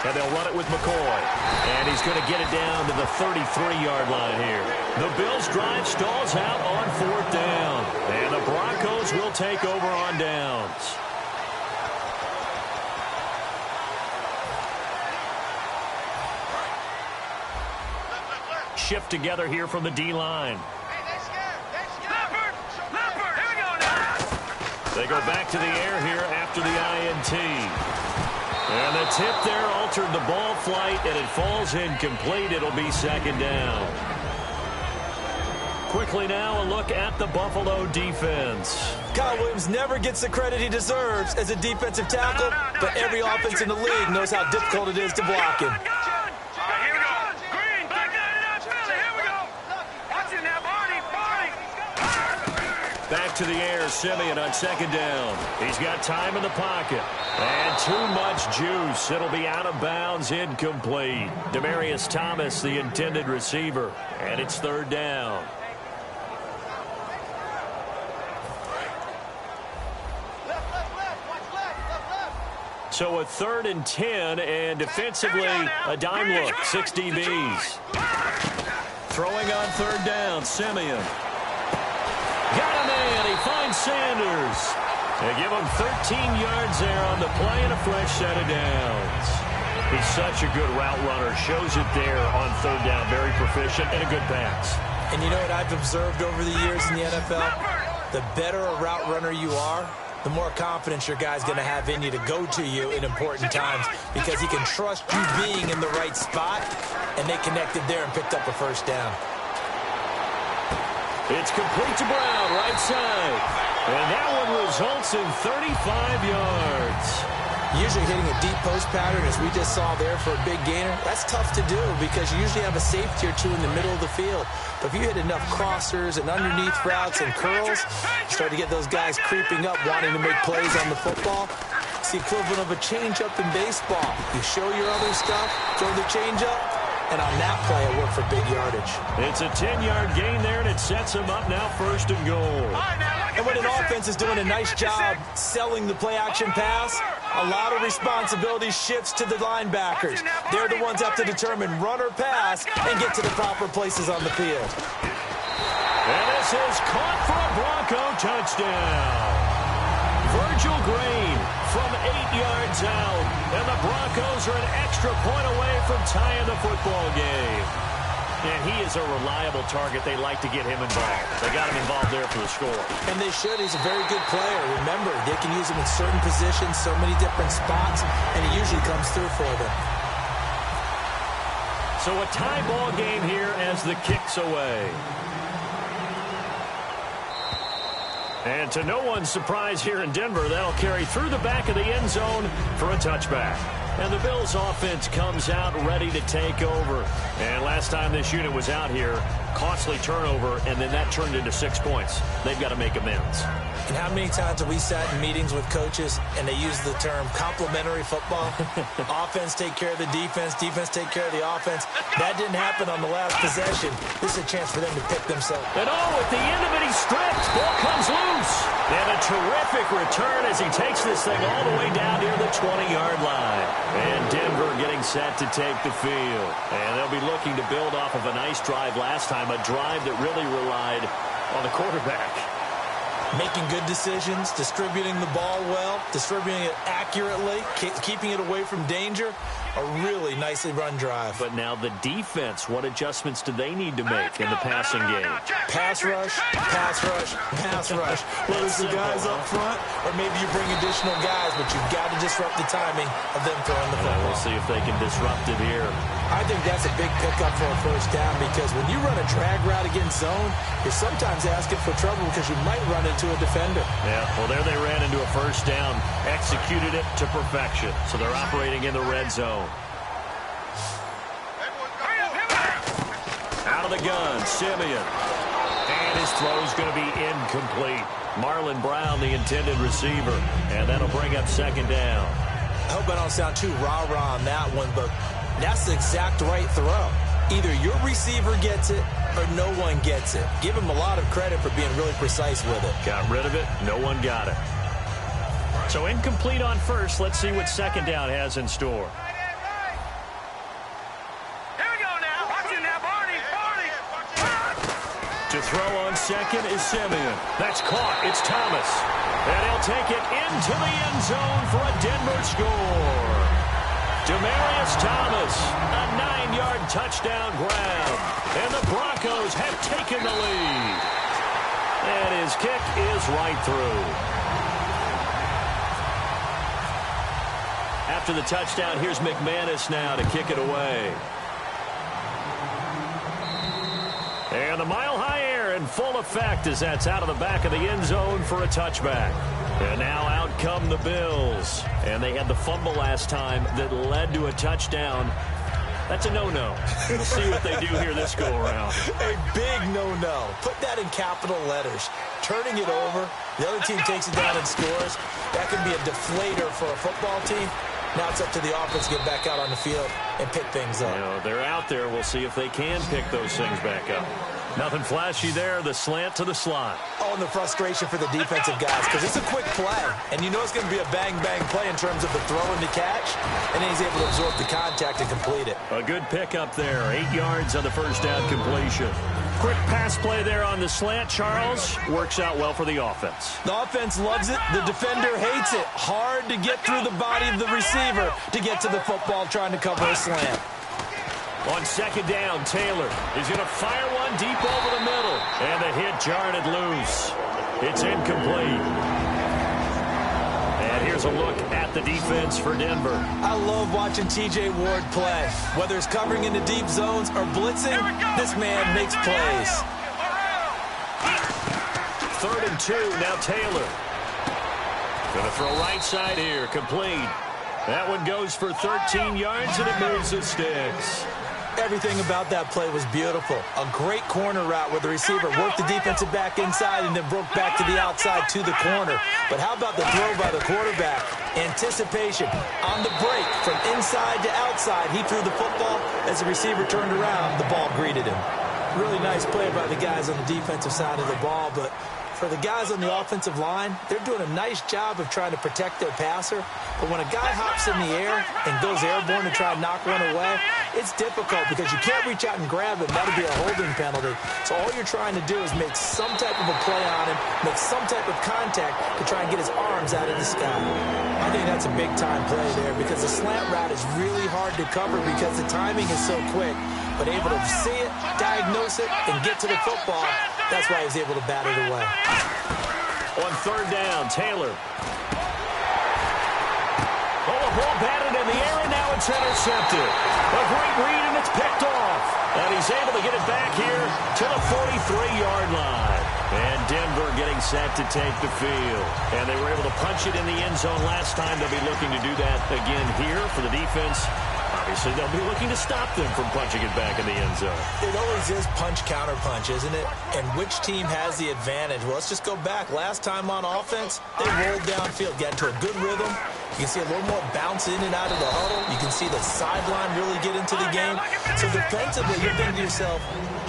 And they'll run it with McCoy. And he's going to get it down to the 33-yard line here. The Bills' drive stalls out on 4th down. And the Broncos will take over on downs. Shift together here from the D-line. They go back to the air here after the INT. And the tip there altered the ball flight, and it falls incomplete. It'll be second down. Quickly now, a look at the Buffalo defense. Kyle Williams never gets the credit he deserves as a defensive tackle, but every offense in the league knows how difficult it is to block him. Back to the air, Simeon on second down. He's got time in the pocket. And too much juice. It'll be out of bounds, incomplete. Demaryius Thomas, the intended receiver. And it's 3rd down. So a 3rd and 10, and defensively, a dime look, 6 DBs. Throwing on 3rd down, Simeon. Got a man. He finds Sanders. They give him 13 yards there on the play and a fresh set of downs. He's such a good route runner. Shows it there on third down. Very proficient and a good pass. And you know what I've observed over the years in the NFL? The better a route runner you are, the more confidence your guy's going to have in you to go to you in important times because he can trust you being in the right spot, and they connected there and picked up a first down. It's complete to Brown, right side. And that one results in 35 yards. Usually hitting a deep post pattern, as we just saw there for a big gainer, that's tough to do because you usually have a safety or two in the middle of the field. But if you hit enough crossers and underneath routes and curls, you start to get those guys creeping up, wanting to make plays on the football. It's the equivalent of a changeup in baseball. You show your other stuff, throw the changeup, and on that play, it worked for big yardage. It's a 10-yard gain there, and it sets him up now 1st and goal. And when an offense is doing a nice job selling the play-action pass, a lot of responsibility shifts to the linebackers. They're the ones that have to determine run or pass and get to the proper places on the field. And this is caught for a Bronco touchdown. Virgil Green from 8 yards out. And the Broncos are an extra point away from tying the football game. And he is a reliable target. They like to get him involved. They got him involved there for the score. And they should. He's a very good player. Remember, they can use him in certain positions, so many different spots, and he usually comes through for them. So a tie ball game here as the kick's away. And to no one's surprise here in Denver, that'll carry through the back of the end zone for a touchback. And the Bills offense comes out ready to take over. And last time this unit was out here, costly turnover, and then that turned into 6 points. They've got to make amends. And how many times have we sat in meetings with coaches and they use the term complementary football? Offense take care of the defense, defense take care of the offense. That didn't happen on the last possession. This is a chance for them to pick themselves. And at the end of it, he's stripped. Ball comes loose. And a terrific return as he takes this thing all the way down near the 20-yard line. And Denver getting set to take the field. And they'll be looking to build off of a nice drive last time, a drive that really relied on the quarterback. Making good decisions, distributing the ball well, distributing it accurately, keeping it away from danger. A really nicely run drive. But now the defense, what adjustments do they need to make in the passing game? Pass rush, pass rush, pass rush. Whether it's the guys up front or maybe you bring additional guys, but you've got to disrupt the timing of them throwing the football. We'll see if they can disrupt it here. I think that's a big pickup for a first down because when you run a drag route against zone, you're sometimes asking for trouble because you might run into a defender. Yeah, well, there they ran into a first down, executed it to perfection. So they're operating in the red zone. Out of the gun, Simeon. And his throw's going to be incomplete. Marlon Brown, the intended receiver. And that'll bring up second down. I hope I don't sound too rah-rah on that one, but that's the exact right throw. Either your receiver gets it or no one gets it. Give him a lot of credit for being really precise with it. Got rid of it. No one got it. So incomplete on first. Let's see what second down has in store. To throw on second is Simeon. That's caught. It's Thomas. And he'll take it into the end zone for a Denver score. Demaryius Thomas, a 9-yard touchdown grab. And the Broncos have taken the lead. And his kick is right through. After the touchdown, here's McManus now to kick it away. And the mile-high air in full effect as that's out of the back of the end zone for a touchback. And now out come the Bills. And they had the fumble last time that led to a touchdown. That's a no-no. We'll see what they do here this go-around. A big no-no. Put that in capital letters. Turning it over, the other team takes it down and scores. That can be a deflator for a football team. Now it's up to the offense to get back out on the field and pick things up. You know, they're out there. We'll see if they can pick those things back up. Nothing flashy there. The slant to the slot. Oh, and the frustration for the defensive guys because it's a quick play. And you know it's going to be a bang-bang play in terms of the throw and the catch. And then he's able to absorb the contact and complete it. A good pickup there. 8 yards on the first down completion. Quick pass play there on the slant, Charles. Works out well for the offense. The offense loves it. The defender hates it. Hard to get through the body of the receiver to get to the football trying to cover a slant. On second down, Taylor is going to fire one deep over the middle. And the hit jarred it loose. It's incomplete. And here's a look at the defense for Denver. I love watching T.J. Ward play. Whether it's covering in the deep zones or blitzing, this man makes plays. 3rd and 2, now Taylor. Going to throw right side here, complete. That one goes for 13 yards, and it moves the sticks. Everything about that play was beautiful. A great corner route where the receiver worked the defensive back inside and then broke back to the outside to the corner. But how about the throw by the quarterback? Anticipation on the break from inside to outside. He threw the football. As the receiver turned around, the ball greeted him. Really nice play by the guys on the defensive side of the ball, but for the guys on the offensive line, they're doing a nice job of trying to protect their passer. But when a guy hops in the air and goes airborne to try and knock one away, it's difficult because you can't reach out and grab him. That'll be a holding penalty. So all you're trying to do is make some type of a play on him, make some type of contact to try and get his arms out of the sky. I think that's a big-time play there because the slant route is really hard to cover because the timing is so quick. But able to see it, diagnose it, and get to the football, that's why he was able to bat it away. On 3rd down, Taylor. Oh, the ball batted in the air, and now it's intercepted. A great read, and it's picked off. And he's able to get it back here to the 43-yard line. And Denver getting set to take the field. And they were able to punch it in the end zone last time. They'll be looking to do that again here for the defense. Obviously, they'll be looking to stop them from punching it back in the end zone. It always is punch-counter-punch, isn't it? And which team has the advantage? Well, let's just go back. Last time on offense, they rolled downfield, got into a good rhythm. You can see a little more bounce in and out of the huddle. You can see the sideline really get into the game. So defensively, you're thinking to yourself,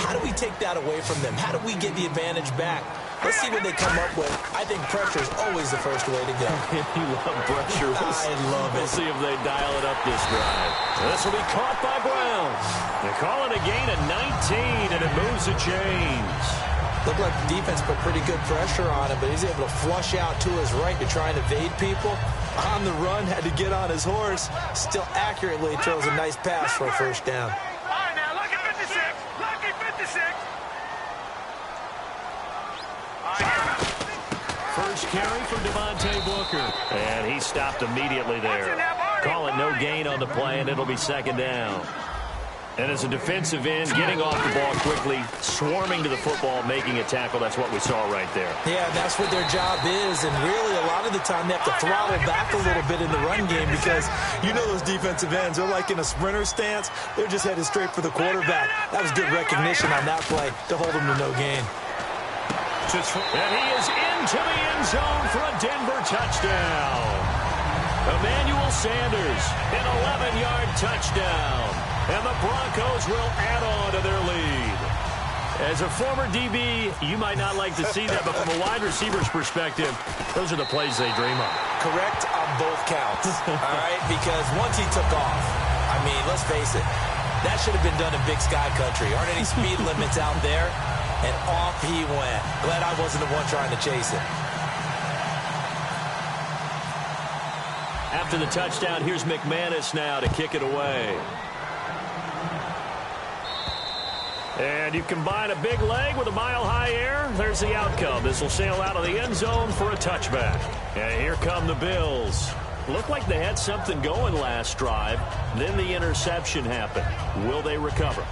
how do we take that away from them? How do we get the advantage back? Let's see what they come up with. I think pressure is always the first way to go. You love pressure. I love it. We'll see if they dial it up this drive. This will be caught by Browns. They call it a gain of 19, and it moves the chains. Looked like the defense put pretty good pressure on him, but he's able to flush out to his right to try and evade people. On the run, had to get on his horse. Still accurately throws a nice pass for a first down. All right, now, look at 56. Look at 56. First carry for Devontae Booker. And he stopped immediately there. Call it no gain on the play, and it'll be 2nd down. And as a defensive end, getting off the ball quickly, swarming to the football, making a tackle, that's what we saw right there. Yeah, that's what their job is, and really a lot of the time they have to throttle back a little bit in the run game because you know those defensive ends, they're like in a sprinter stance. They're just headed straight for the quarterback. That was good recognition on that play to hold them to no gain. And he is into the end zone for a Denver touchdown. Emmanuel Sanders, an 11-yard touchdown. And the Broncos will add on to their lead. As a former DB, you might not like to see that, but from a wide receiver's perspective, those are the plays they dream of. Correct on both counts, all right? Because once he took off, I mean, let's face it, that should have been done in Big Sky Country. Aren't any speed limits out there? And off he went. Glad I wasn't the one trying to chase it. After the touchdown, here's McManus now to kick it away. And you combine a big leg with a mile-high air, there's the outcome. This will sail out of the end zone for a touchback. And here come the Bills. Looked like they had something going last drive. Then the interception happened. Will they recover?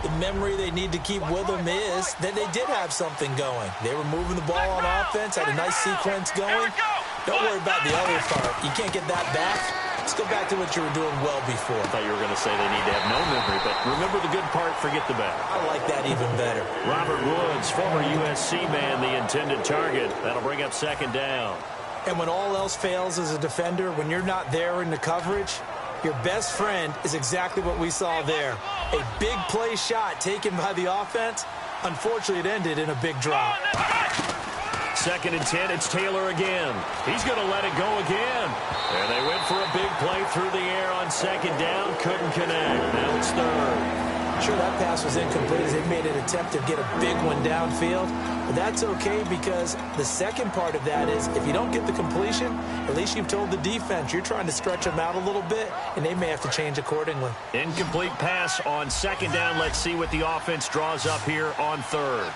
The memory they need to keep with them is that they did have something going. They were moving the ball on offense, had a nice sequence going. Don't worry about the other part. You can't get that back. Let's go back to what you were doing well before. I thought you were going to say they need to have no memory, but remember the good part, forget the bad. I like that even better. Robert Woods, former USC man, the intended target. That'll bring up 2nd down. And when all else fails as a defender, when you're not there in the coverage, your best friend is exactly what we saw there. A big play shot taken by the offense. Unfortunately, it ended in a big drop. 2nd and 10, it's Taylor again. He's going to let it go again. And they went for a big play through the air on 2nd down. Couldn't connect. Now it's 3rd. Sure, that pass was incomplete as they made an attempt to get a big one downfield. But that's okay because the second part of that is if you don't get the completion, at least you've told the defense you're trying to stretch them out a little bit, and they may have to change accordingly. Incomplete pass on second down. Let's see what the offense draws up here on third.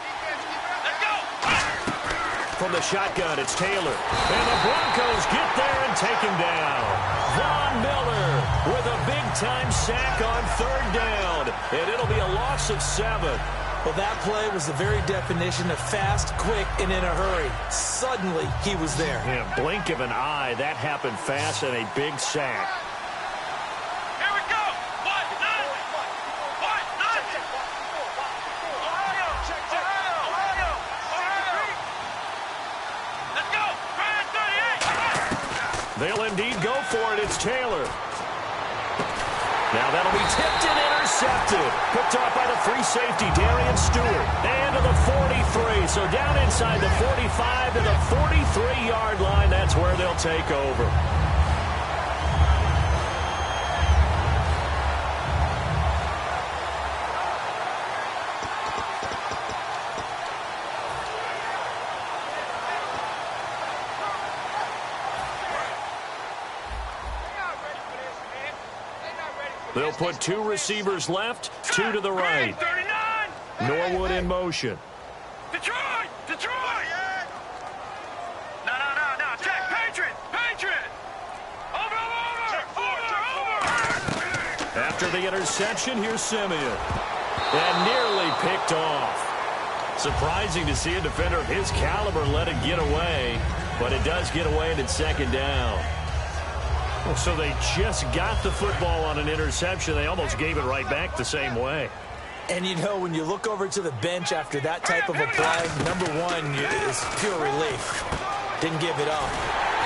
From the shotgun, it's Taylor. And the Broncos get there and take him down. Von Miller with a big-time sack on third down. And it'll be a loss of 7. Well, that play was the very definition of fast, quick, and in a hurry. Suddenly, he was there. Yeah, blink of an eye. That happened fast and a big sack. Here we go. What? None. What? None. Ohio. Ohio. Let's go. Ryan 38. They'll indeed go for it. It's Taylor. Now that'll be tipped and intercepted. Picked off by the free safety, Darian Stewart. And to the 43. So down inside the 45 to the 43-yard line. That's where they'll take over. They'll put 2 receivers left, 2 to the right. 39. Norwood in motion. Detroit. No. Check. Patriot. Over. After the interception, here's Simeon. And nearly picked off. Surprising to see a defender of his caliber let it get away. But it does get away and it's second down. So they just got the football on an interception. They almost gave it right back the same way. And, you know, when you look over to the bench after that type of a play, number one is pure relief. Didn't give it up.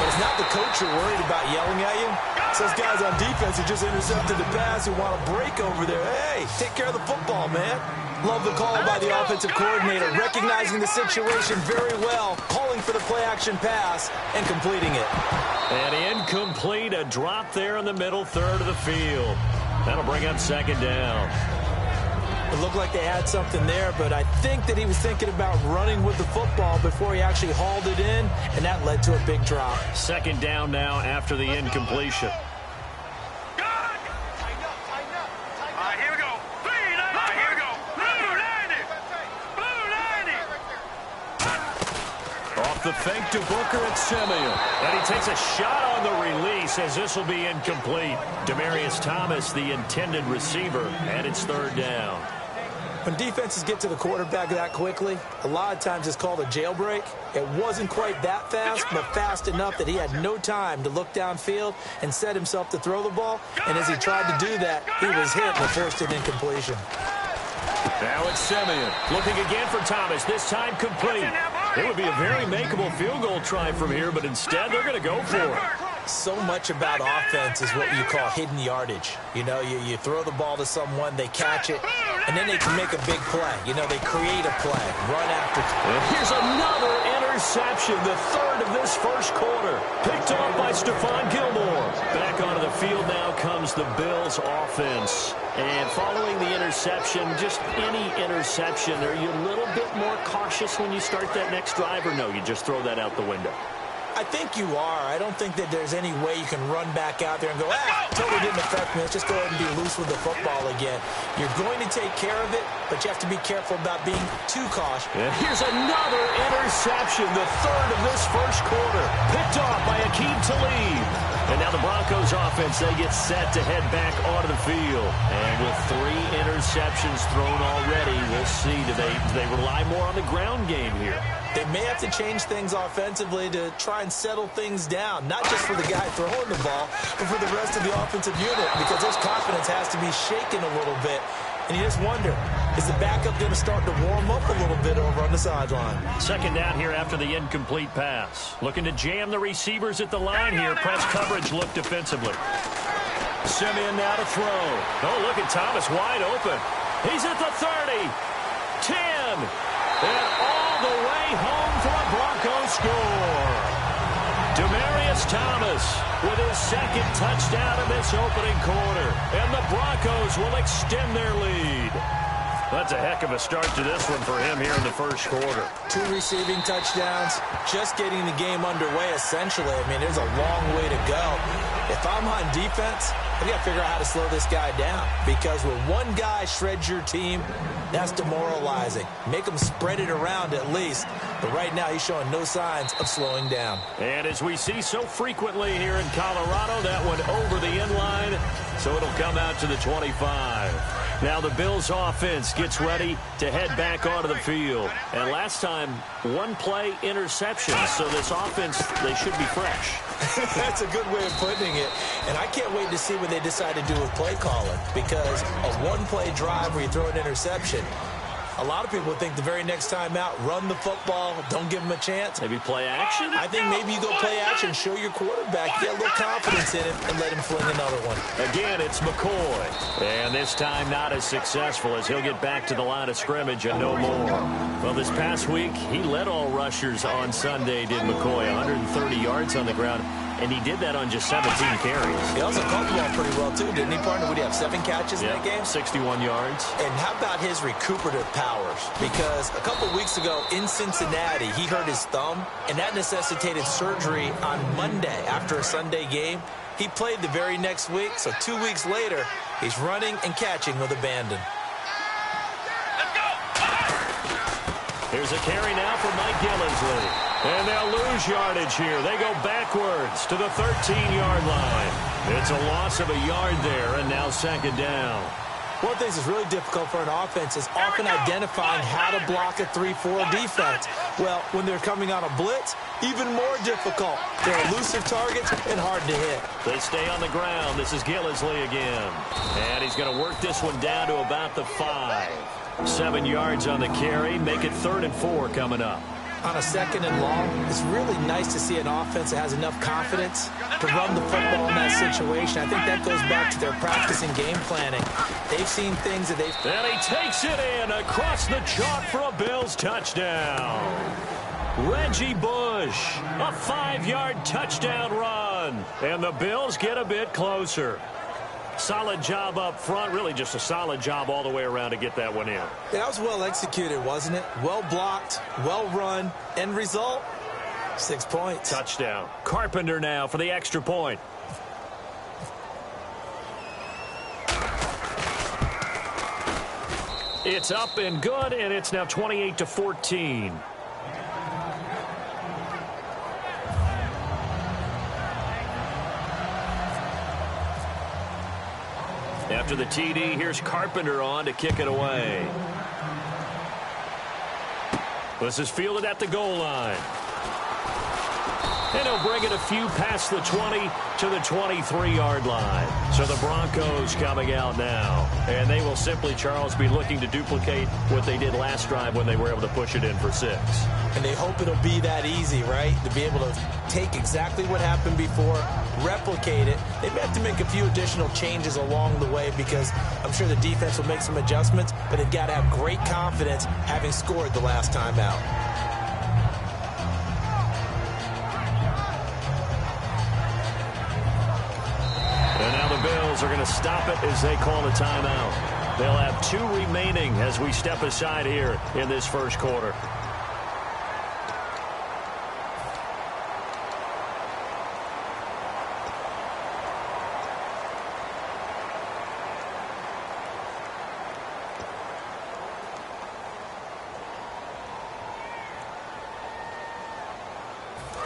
But it's not the coach you're worried about yelling at you. It's those guys on defense who just intercepted the pass who want to break over there. Hey, take care of the football, man. Love the call by the offensive coordinator, recognizing the situation very well, calling for the play-action pass, and completing it. And incomplete, a drop there in the middle third of the field. That'll bring up second down. It looked like they had something there, but I think that he was thinking about running with the football before he actually hauled it in, and that led to a big drop. Second down now after the incompletion. The fake to Booker and Simeon. And he takes a shot on the release as this will be incomplete. Demaryius Thomas, the intended receiver, and it's third down. When defenses get to the quarterback that quickly, a lot of times it's called a jailbreak. It wasn't quite that fast, but fast enough that he had no time to look downfield and set himself to throw the ball. And as he tried to do that, he was hit and forced an incompletion. Now it's Simeon. Looking again for Thomas, this time complete. It would be a very makeable field goal try from here, but instead they're going to go for it. So much about offense is what you call hidden yardage. You know, you throw the ball to someone, they catch it, and then they can make a big play. You know, they create a play, run after. And here's another interception, the third of this first quarter. Picked off by Stephon Gilmore. Back onto the field now comes the Bills offense. And following the interception, just any interception, are you a little bit more cautious when you start that next drive, or no, you just throw that out the window? I think you are. I don't think that there's any way you can run back out there and go, totally didn't affect me. Let's just go ahead and be loose with the football again. You're going to take care of it, but you have to be careful about being too cautious. And here's another interception, the third of this first quarter. Picked off by Aqib Talib. And now the Broncos offense, they get set to head back onto the field. And with 3 interceptions thrown already, we'll see. Do they rely more on the ground game here? They may have to change things offensively to try and settle things down, not just for the guy throwing the ball, but for the rest of the offensive unit, because his confidence has to be shaken a little bit. And you just wonder, is the backup going to start to warm up a little bit over on the sideline? Second down here after the incomplete pass. Looking to jam the receivers at the line here. Press coverage look defensively. Simeon now to throw. Oh, look at Thomas wide open. He's at the 30. 10. And all the way home for a Broncos score. Demaryius Thomas with his second touchdown in this opening quarter. And the Broncos will extend their lead. That's a heck of a start to this one for him here in the first quarter. 2 receiving touchdowns, just getting the game underway, essentially. I mean, there's a long way to go. If I'm on defense, I've got to figure out how to slow this guy down, because when one guy shreds your team, that's demoralizing. Make him spread it around at least. But right now, he's showing no signs of slowing down. And as we see so frequently here in Colorado, that went over the end line, so it'll come out to the 25. Now the Bills offense gets ready to head back onto the field. And last time, 1-play interception. So this offense, they should be fresh. That's a good way of putting it. And I can't wait to see what they decide to do with play calling, because a 1-play drive where you throw an interception, a lot of people think the very next time out, run the football, don't give them a chance. Maybe play action? I think maybe you go play action, show your quarterback, get a little confidence in him, and let him fling another one. Again, it's McCoy. And this time not as successful, as he'll get back to the line of scrimmage and no more. Well, this past week, he led all rushers on Sunday, did McCoy. 130 yards on the ground. And he did that on just 17 carries. He also caught the ball pretty well, too, didn't he, partner? Would he have 7 catches in that game? 61 yards. And how about his recuperative powers? Because a couple weeks ago in Cincinnati, he hurt his thumb, and that necessitated surgery on Monday after a Sunday game. He played the very next week, so 2 weeks later, he's running and catching with abandon. Here's a carry now for Mike Gillisley. And they'll lose yardage here. They go backwards to the 13-yard line. It's a loss of a yard there, and now second down. One of the things that's really difficult for an offense is often identifying how to block a 3-4 defense. Well, when they're coming on a blitz, even more difficult. They're elusive targets and hard to hit. They stay on the ground. This is Gillisley again. And he's going to work this one down to about the 5. 7 yards on the carry. Make it 3rd and 4 coming up. On a 2nd and long, it's really nice to see an offense that has enough confidence to run the football in that situation. I think that goes back to their practice and game planning. They've seen things that they've... And he takes it in across the chalk for a Bills touchdown. Reggie Bush, a 5-yard touchdown run. And the Bills get a bit closer. Solid job up front, really just a solid job all the way around to get that one in. That was well executed, wasn't it? Well blocked, well run, end result, 6 points. Touchdown. Carpenter now for the extra point. It's up and good, and it's now 28-14. After the TD, here's Carpenter on to kick it away. This is fielded at the goal line. And he'll bring it a few past the 20 to the 23-yard line. So the Broncos coming out now. And they will simply, Charles, be looking to duplicate what they did last drive when they were able to push it in for 6. And they hope it'll be that easy, right? To be able to take exactly what happened before, replicate it. They may have to make a few additional changes along the way, because I'm sure the defense will make some adjustments, but they've got to have great confidence having scored the last time out. And now the Bills are going to stop it as they call a timeout. They'll have 2 remaining as we step aside here in this first quarter.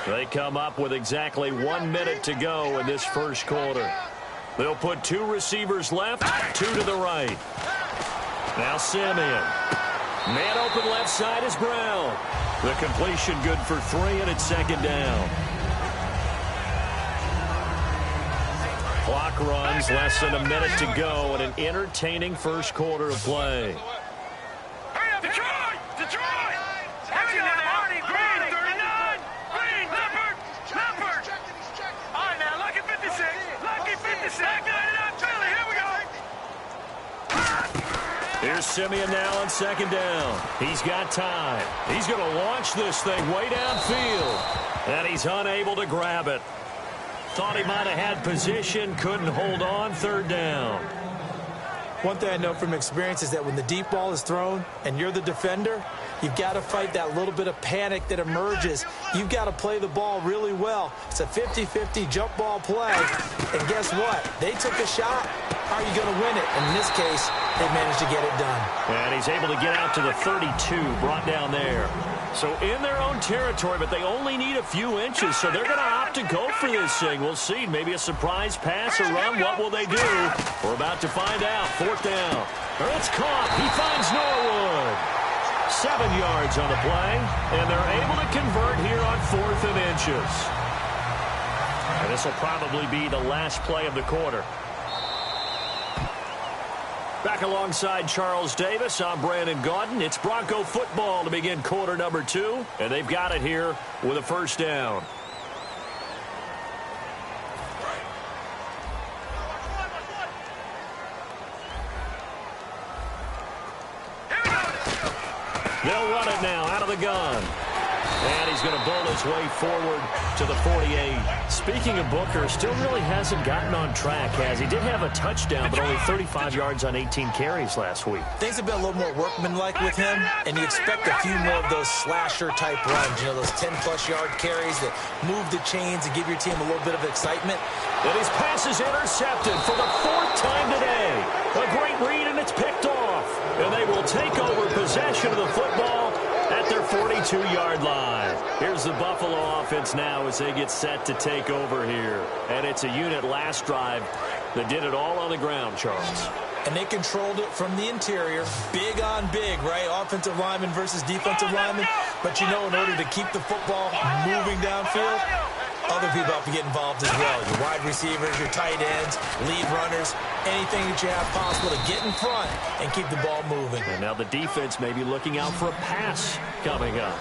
They come up with exactly 1 minute to go in this first quarter. They'll put 2 receivers left, 2 to the right. Now Simeon. Man open left side is Brown. The completion good for 3, and it's second down. Clock runs, less than a minute to go, and an entertaining first quarter of play. Hurry up, Detroit! Detroit! Here we go now. Green, 39. Green, Leopard. All right, now, lucky 56. 56. Back 99, Philly. Here we go. Here's Here's Simeon now on second down. He's got time. He's going to launch this thing way downfield. And he's unable to grab it. Thought he might have had position, couldn't hold on, third down. One thing I know from experience is that when the deep ball is thrown and you're the defender, you've got to fight that little bit of panic that emerges. You've got to play the ball really well. It's a 50-50 jump ball play. And guess what? They took a shot. How are you going to win it? And in this case, they managed to get it done. And he's able to get out to the 32, brought down there. So in their own territory, but they only need a few inches, so they're going to opt to go for this thing. We'll see. Maybe a surprise pass or run. What will they do? We're about to find out. Fourth down. It's caught. He finds Norwood. 7 yards on the play, and they're able to convert here on 4th and inches. And this will probably be the last play of the quarter. Back alongside Charles Davis, I'm Brandon Gaudin. It's Bronco football to begin quarter number 2, and they've got it here with a first down. They'll run it now out of the gun. And he's going to bowl his way forward to the 48. Speaking of Booker, still really hasn't gotten on track, has he? Did have a touchdown, but only 35 yards on 18 carries last week. Things have been a little more workmanlike with him, and you expect a few more of those slasher-type runs, you know, those 10-plus yard carries that move the chains and give your team a little bit of excitement. And his pass is intercepted for the 4th time today. A great read, and it's picked off. And they will take over possession of the football at their 42-yard line. Here's the Buffalo offense now as they get set to take over here. And it's a unit last drive that did it all on the ground, Charles. And they controlled it from the interior. Big on big, right? Offensive lineman versus defensive lineman. But you know, in order to keep the football moving downfield, other people have to get involved as well. Your wide receivers, your tight ends, lead runners, anything that you have possible to get in front and keep the ball moving. And now the defense may be looking out for a pass coming up.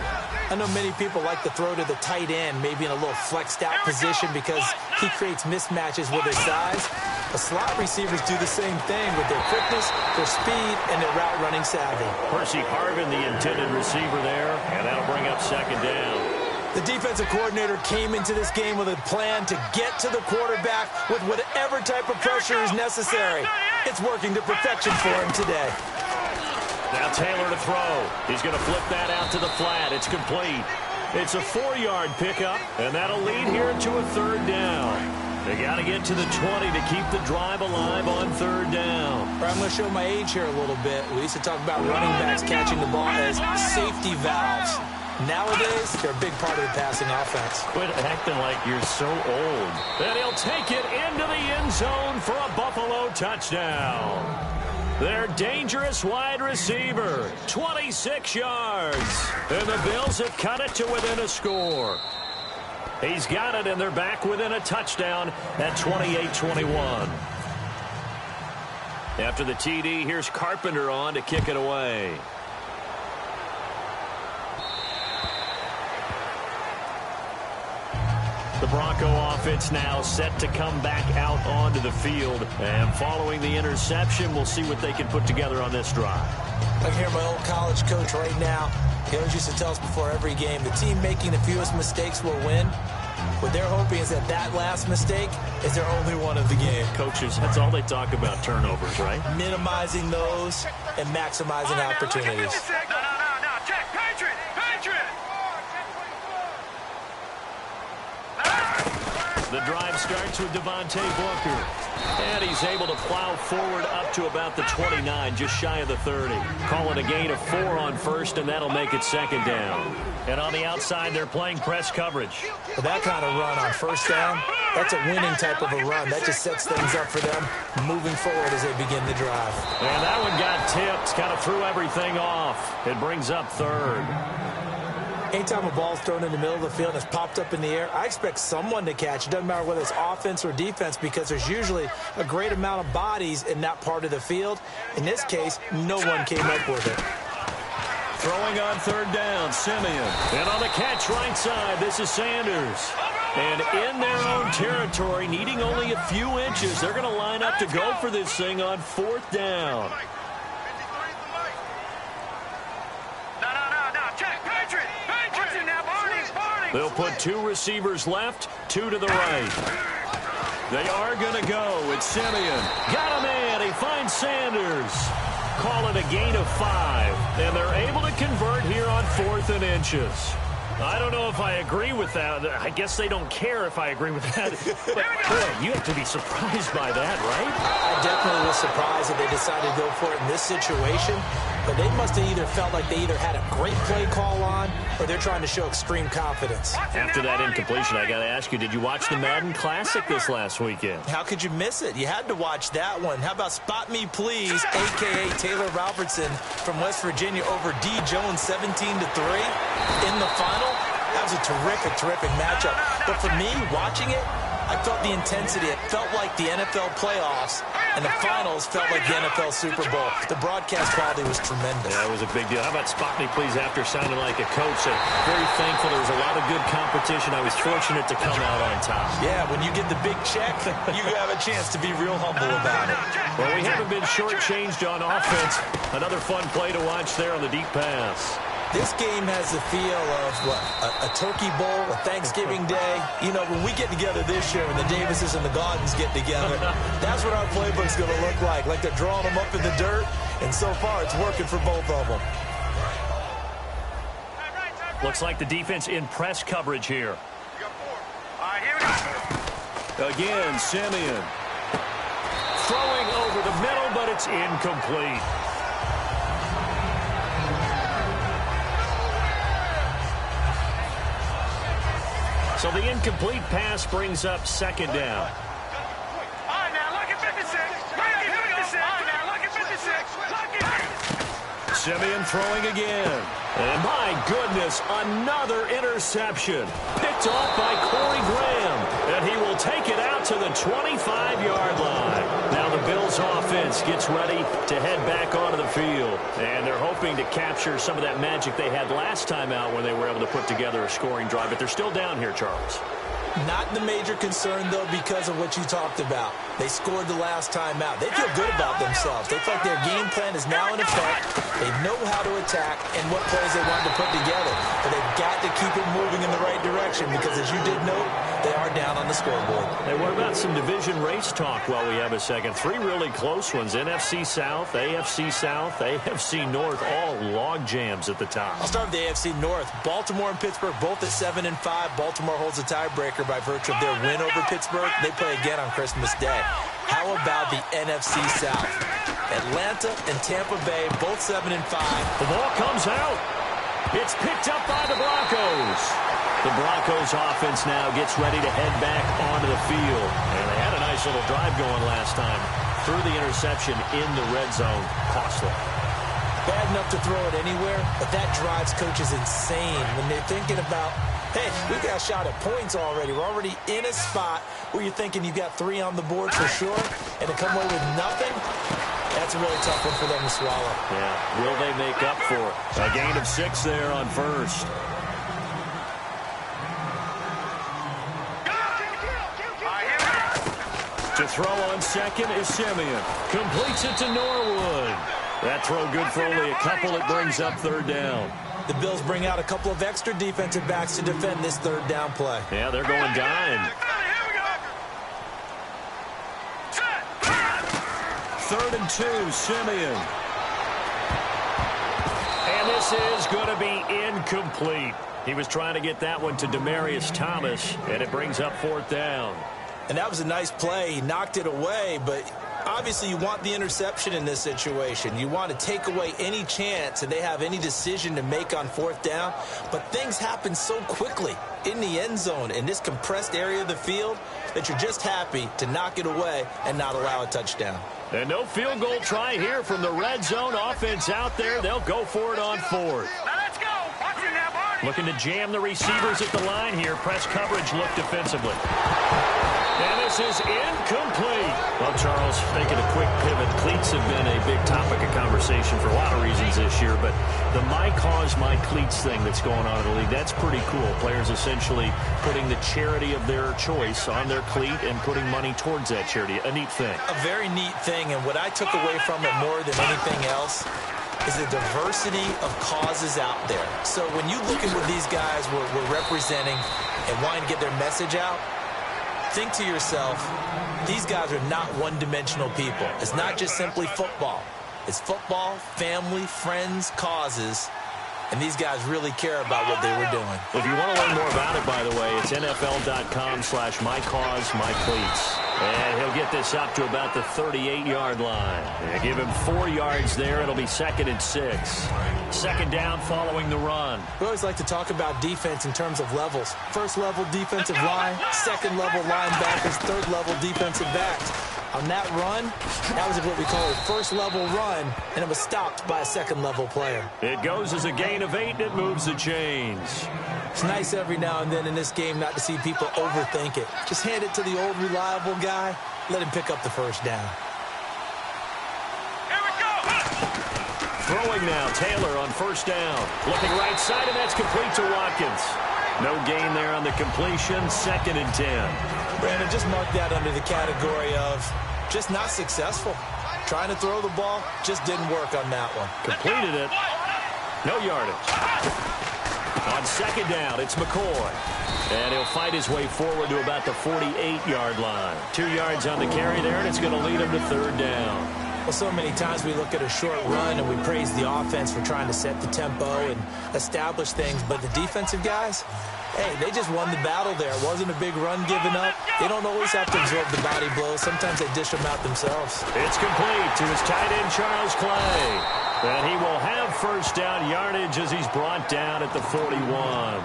I know many people like to throw to the tight end, maybe in a little flexed out position because he creates mismatches with his size. The slot receivers do the same thing with their quickness, their speed, and their route running savvy. Percy Harvin, the intended receiver there, and that'll bring up second down. The defensive coordinator came into this game with a plan to get to the quarterback with whatever type of pressure is necessary. It's working to perfection for him today. Now Taylor to throw. He's going to flip that out to the flat. It's complete. It's a 4-yard pickup, and that'll lead here to a third down. They got to get to the 20 to keep the drive alive on third down. I'm going to show my age here a little bit. We used to talk about running backs catching the ball as safety valves. Nowadays, they're a big part of the passing offense. Quit acting like you're so old. And he'll take it into the end zone for a Buffalo touchdown. Their dangerous wide receiver, 26 yards. And the Bills have cut it to within a score. He's got it, and they're back within a touchdown at 28-21. After the TD, here's Carpenter on to kick it away. The Bronco offense now set to come back out onto the field. And following the interception, we'll see what they can put together on this drive. I can hear my old college coach right now. He always used to tell us before every game, the team making the fewest mistakes will win. What they're hoping is that that last mistake is their only one of the game. Coaches, that's all they talk about, turnovers, right? Minimizing those and maximizing opportunities. No, check, Patriot. The drive starts with Devontae Booker. And he's able to plow forward up to about the 29, just shy of the 30. Call it a gain of 4 on first, and that'll make it second down. And on the outside, they're playing press coverage. With that kind of run on first down, that's a winning type of a run. That just sets things up for them moving forward as they begin the drive. And that one got tipped, kind of threw everything off. It brings up third. Anytime a ball's thrown in the middle of the field and it's popped up in the air, I expect someone to catch. It doesn't matter whether it's offense or defense because there's usually a great amount of bodies in that part of the field. In this case, no one came up with it. Throwing on third down, Simeon. And on the catch right side, this is Sanders. And in their own territory, needing only a few inches, they're going to line up to go for this thing on fourth down. They'll put 2 receivers left, 2 to the right. They are going to go. It's Simeon. Got him in. He finds Sanders. Call it a gain of 5. And they're able to convert here on 4th and inches. I don't know if I agree with that. I guess they don't care if I agree with that. But, boy, you have to be surprised by that, right? I definitely was surprised that they decided to go for it in this situation. But they must have either felt like they either had a great play call on or they're trying to show extreme confidence. After that incompletion, I got to ask you, did you watch the Madden Classic this last weekend? How could you miss it? You had to watch that one. How about Spot Me Please, a.k.a. Taylor Robertson from West Virginia over D. Jones 17-3 in the final? That was a terrific, terrific matchup. But for me, watching it, I felt the intensity. It felt like the NFL playoffs, and the finals felt like the NFL Super Bowl. The broadcast quality was tremendous. Yeah, it was a big deal. How about Spot Me Please after sounding like a coach? Very thankful. There was a lot of good competition. I was fortunate to come out on top. Yeah, when you get the big check, you have a chance to be real humble about it. Well, we haven't been shortchanged on offense. Another fun play to watch there on the deep pass. This game has the feel of, what, a turkey bowl, a Thanksgiving day. You know, when we get together this year, when the Davises and the Gaudens get together, that's what our playbook's going to look like they're drawing them up in the dirt, and so far it's working for both of them. Looks like the defense in press coverage here. Again, Simeon. Throwing over the middle, but it's incomplete. So the incomplete pass brings up 2nd down. All right, now look at 56. Look at 56. All right, now look at 56. Look at Simeon throwing again. And my goodness, another interception. Picked off by Corey Graham. And he will take it out to the 25-yard line. Now the Bills offense gets ready to head back onto the field. And they're hoping to capture some of that magic they had last time out when they were able to put together a scoring drive. But they're still down here, Charles. Not the major concern, though, because of what you talked about. They scored the last time out. They feel good about themselves. They feel like their game plan is now in effect. They know how to attack and what plays they want to put together. But they've got to keep it moving in the right direction because, as you did note, they are down on the scoreboard. Hey, what about some division race talk while we have a second? 3 really close ones. NFC South, AFC South, AFC North, all log jams at the top. I'll start with the AFC North. Baltimore and Pittsburgh both at 7-5. Baltimore holds a tiebreaker by virtue of their win over Pittsburgh. They play again on Christmas Day. How about the NFC South? Atlanta and Tampa Bay, both 7-5. The ball comes out. It's picked up by the Broncos. The Broncos offense now gets ready to head back onto the field. And they had a nice little drive going last time. Threw the interception in the red zone. Costly. Bad enough to throw it anywhere, but that drives coaches insane when they're thinking about, hey, we got a shot at points already. We're already in a spot where you're thinking you've got 3 on the board for sure, and to come away with nothing, that's a really tough one for them to swallow. Yeah, will they make up for it? A gain of 6 there on first. To throw on second is Simeon. Completes it to Norwood. That throw good for only a couple. It brings up 3rd down. The Bills bring out a couple of extra defensive backs to defend this 3rd down play. Yeah, they're going dime. 3rd and 2, Simeon. And this is going to be incomplete. He was trying to get that one to Demaryius Thomas, and it brings up 4th down. And that was a nice play. He knocked it away, but obviously you want the interception in this situation. You want to take away any chance that they have any decision to make on 4th down. But things happen so quickly in the end zone in this compressed area of the field that you're just happy to knock it away and not allow a touchdown. And no field goal try here from the red zone offense out there. They'll go for it on 4th. Looking to jam the receivers at the line here. Press coverage look defensively. And this is incomplete. Well, Charles, making a quick pivot. Cleats have been a big topic of conversation for a lot of reasons this year, but the my cause, my cleats thing that's going on in the league, that's pretty cool. Players essentially putting the charity of their choice on their cleat and putting money towards that charity. A neat thing. A very neat thing, and what I took away from it more than anything else is the diversity of causes out there. So when you look at what these guys were representing and wanting to get their message out, think to yourself, these guys are not one-dimensional people. It's not just simply football. It's football, family, friends, causes, and these guys really care about what they were doing. If you want to learn more about it, by the way, it's NFL.com/mycausemycleats. And he'll get this up to about the 38-yard line. They give him 4 yards there. It'll be 2nd and 6. Second down following the run. We always like to talk about defense in terms of levels. First level defensive line, second level linebackers, third level defensive backs. On that run, that was what we call a first level run, and it was stopped by a second level player. It goes as a gain of 8, and it moves the chains. It's nice every now and then in this game not to see people overthink it. Just hand it to the old reliable guy, let him pick up the first down. Here we go. Throwing now, Taylor on first down. Looking right side, and that's complete to Watkins. No gain there on the completion, 2nd and 10. Brandon, just mark that under the category of just not successful. Trying to throw the ball, just didn't work on that one. Completed it. No yardage. On second down, it's McCoy. And he'll fight his way forward to about the 48-yard line. 2 yards on the carry there, and it's going to lead him to third down. Well, so many times we look at a short run and we praise the offense for trying to set the tempo and establish things, but the defensive guys, hey, they just won the battle there. It wasn't a big run given up. They don't always have to absorb the body blows. Sometimes they dish them out themselves. It's complete to his tight end, Charles Clay. And he will have first down yardage as he's brought down at the 41.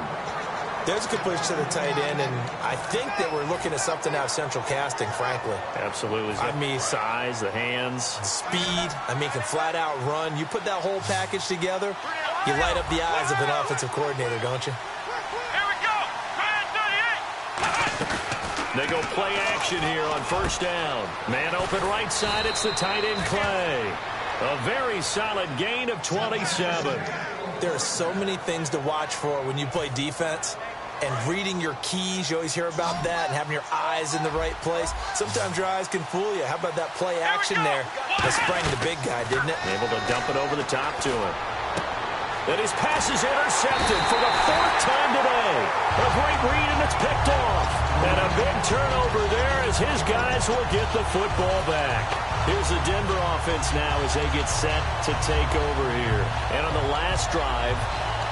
There's a completion to the tight end, and I think that we're looking at something out of central casting, frankly. Absolutely. I mean, size, the hands. Speed, can flat out run. You put that whole package together, you light up the eyes of an offensive coordinator, don't you? Here we go. They go play action here on first down. Man open right side, it's the tight end, Clay. A very solid gain of 27. There are so many things to watch for when you play defense. And reading your keys, you always hear about that, and having your eyes in the right place. Sometimes your eyes can fool you. How about that play action there? That sprang the big guy, didn't it? Able to dump it over the top to him. And his pass is intercepted for the 4th time today. A great read, and it's picked off. And a big turnover there as his guys will get the football back. Here's the Denver offense now as they get set to take over here. And on the last drive,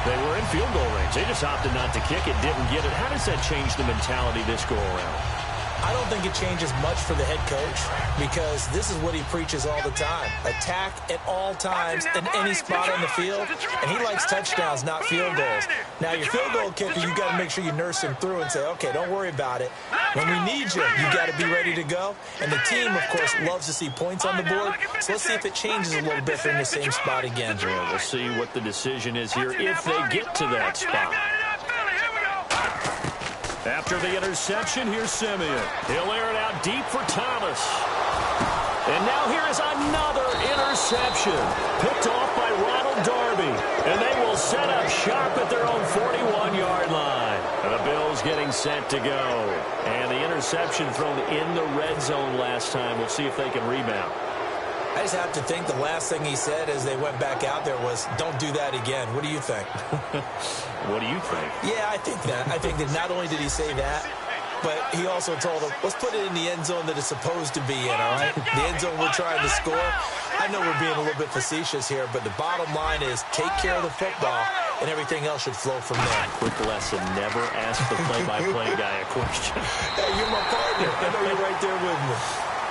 they were in field goal range. They just opted not to kick it, didn't get it. How does that change the mentality this go around? I don't think it changes much for the head coach because this is what he preaches all the time. Attack at all times in any spot on the field, and he likes touchdowns, not field goals. Now, your field goal kicker, you got to make sure you nurse him through and say, okay, don't worry about it. When we need you, you got to be ready to go. And the team, of course, loves to see points on the board, so let's see if it changes a little bit if they're in the same spot again. Yeah, we'll see what the decision is here if they get to that spot. After the interception, here's Simeon. He'll air it out deep for Thomas. And now here is another interception. Picked off by Ronald Darby. And they will set up shop at their own 41-yard line. And the Bills getting set to go. And the interception thrown in the red zone last time. We'll see if they can rebound. I just have to think the last thing he said as they went back out there was, don't do that again. What do you think? What do you think? Yeah, I think that. I think that not only did he say that, but he also told them, let's put it in the end zone that it's supposed to be in, all right? The end zone we're trying to score. I know we're being a little bit facetious here, but the bottom line is take care of the football, and everything else should flow from there. Quick lesson, never ask the play-by-play guy a question. Hey, you're my partner. I know you're right there with me.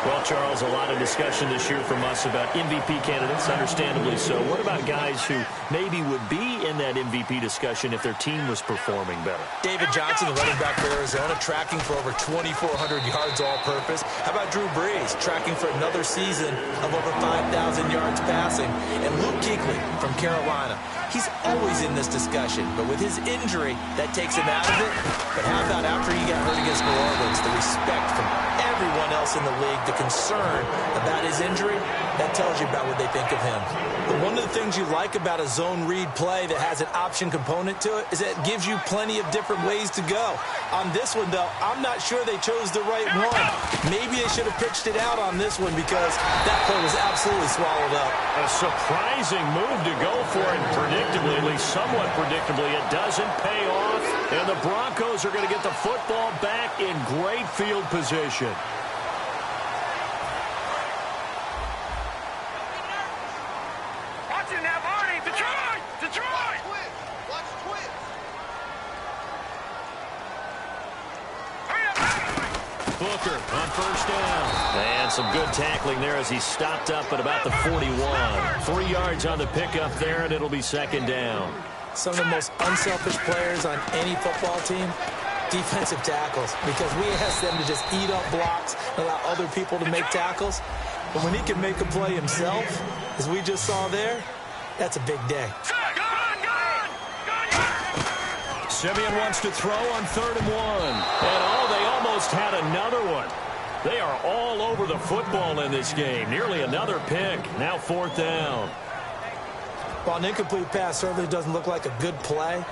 Well, Charles, a lot of discussion this year from us about MVP candidates, understandably so. What about guys who maybe would be in that MVP discussion if their team was performing better? David Johnson, the running back for Arizona, tracking for over 2,400 yards all-purpose. How about Drew Brees, tracking for another season of over 5,000 yards passing? And Luke Kuechly from Carolina. He's always in this discussion, but with his injury, that takes him out of it. But how about after he got hurt against New Orleans, the respect from everyone else in the league, the concern about his injury, That tells you about what they think of him. But one of the things you like about a zone read play that has an option component to it is that it gives you plenty of different ways to go. On this one, though, I'm not sure they chose the right one. Maybe they should have pitched it out on this one because that play was absolutely swallowed up. A surprising move to go for it, predictably, at least somewhat predictably. It doesn't pay off, and the Broncos are going to get the football back in great field position. Booker on first down. And some good tackling there as he stopped up at about the 41. 3 yards on the pickup there, and it'll be second down. Some of the most unselfish players on any football team, defensive tackles, because we ask them to just eat up blocks and allow other people to make tackles. But when he can make a play himself, as we just saw there, that's a big day. Simeon wants to throw on 3rd and 1. And they almost had another one. They are all over the football in this game. Nearly another pick. Now 4th down. Well, an incomplete pass certainly doesn't look like a good play.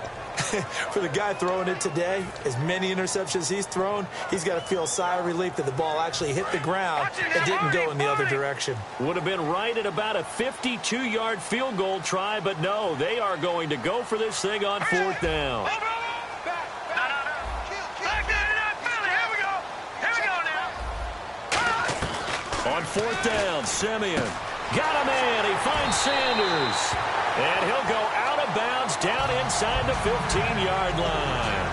For the guy throwing it today, as many interceptions he's thrown, he's got to feel a sigh of relief that the ball actually hit the ground and didn't go in the other direction. Would have been right at about a 52-yard field goal try, but no, they are going to go for this thing on 4th down. On 4th down, Simeon got a man. He finds Sanders. And he'll go out of bounds down inside the 15-yard line.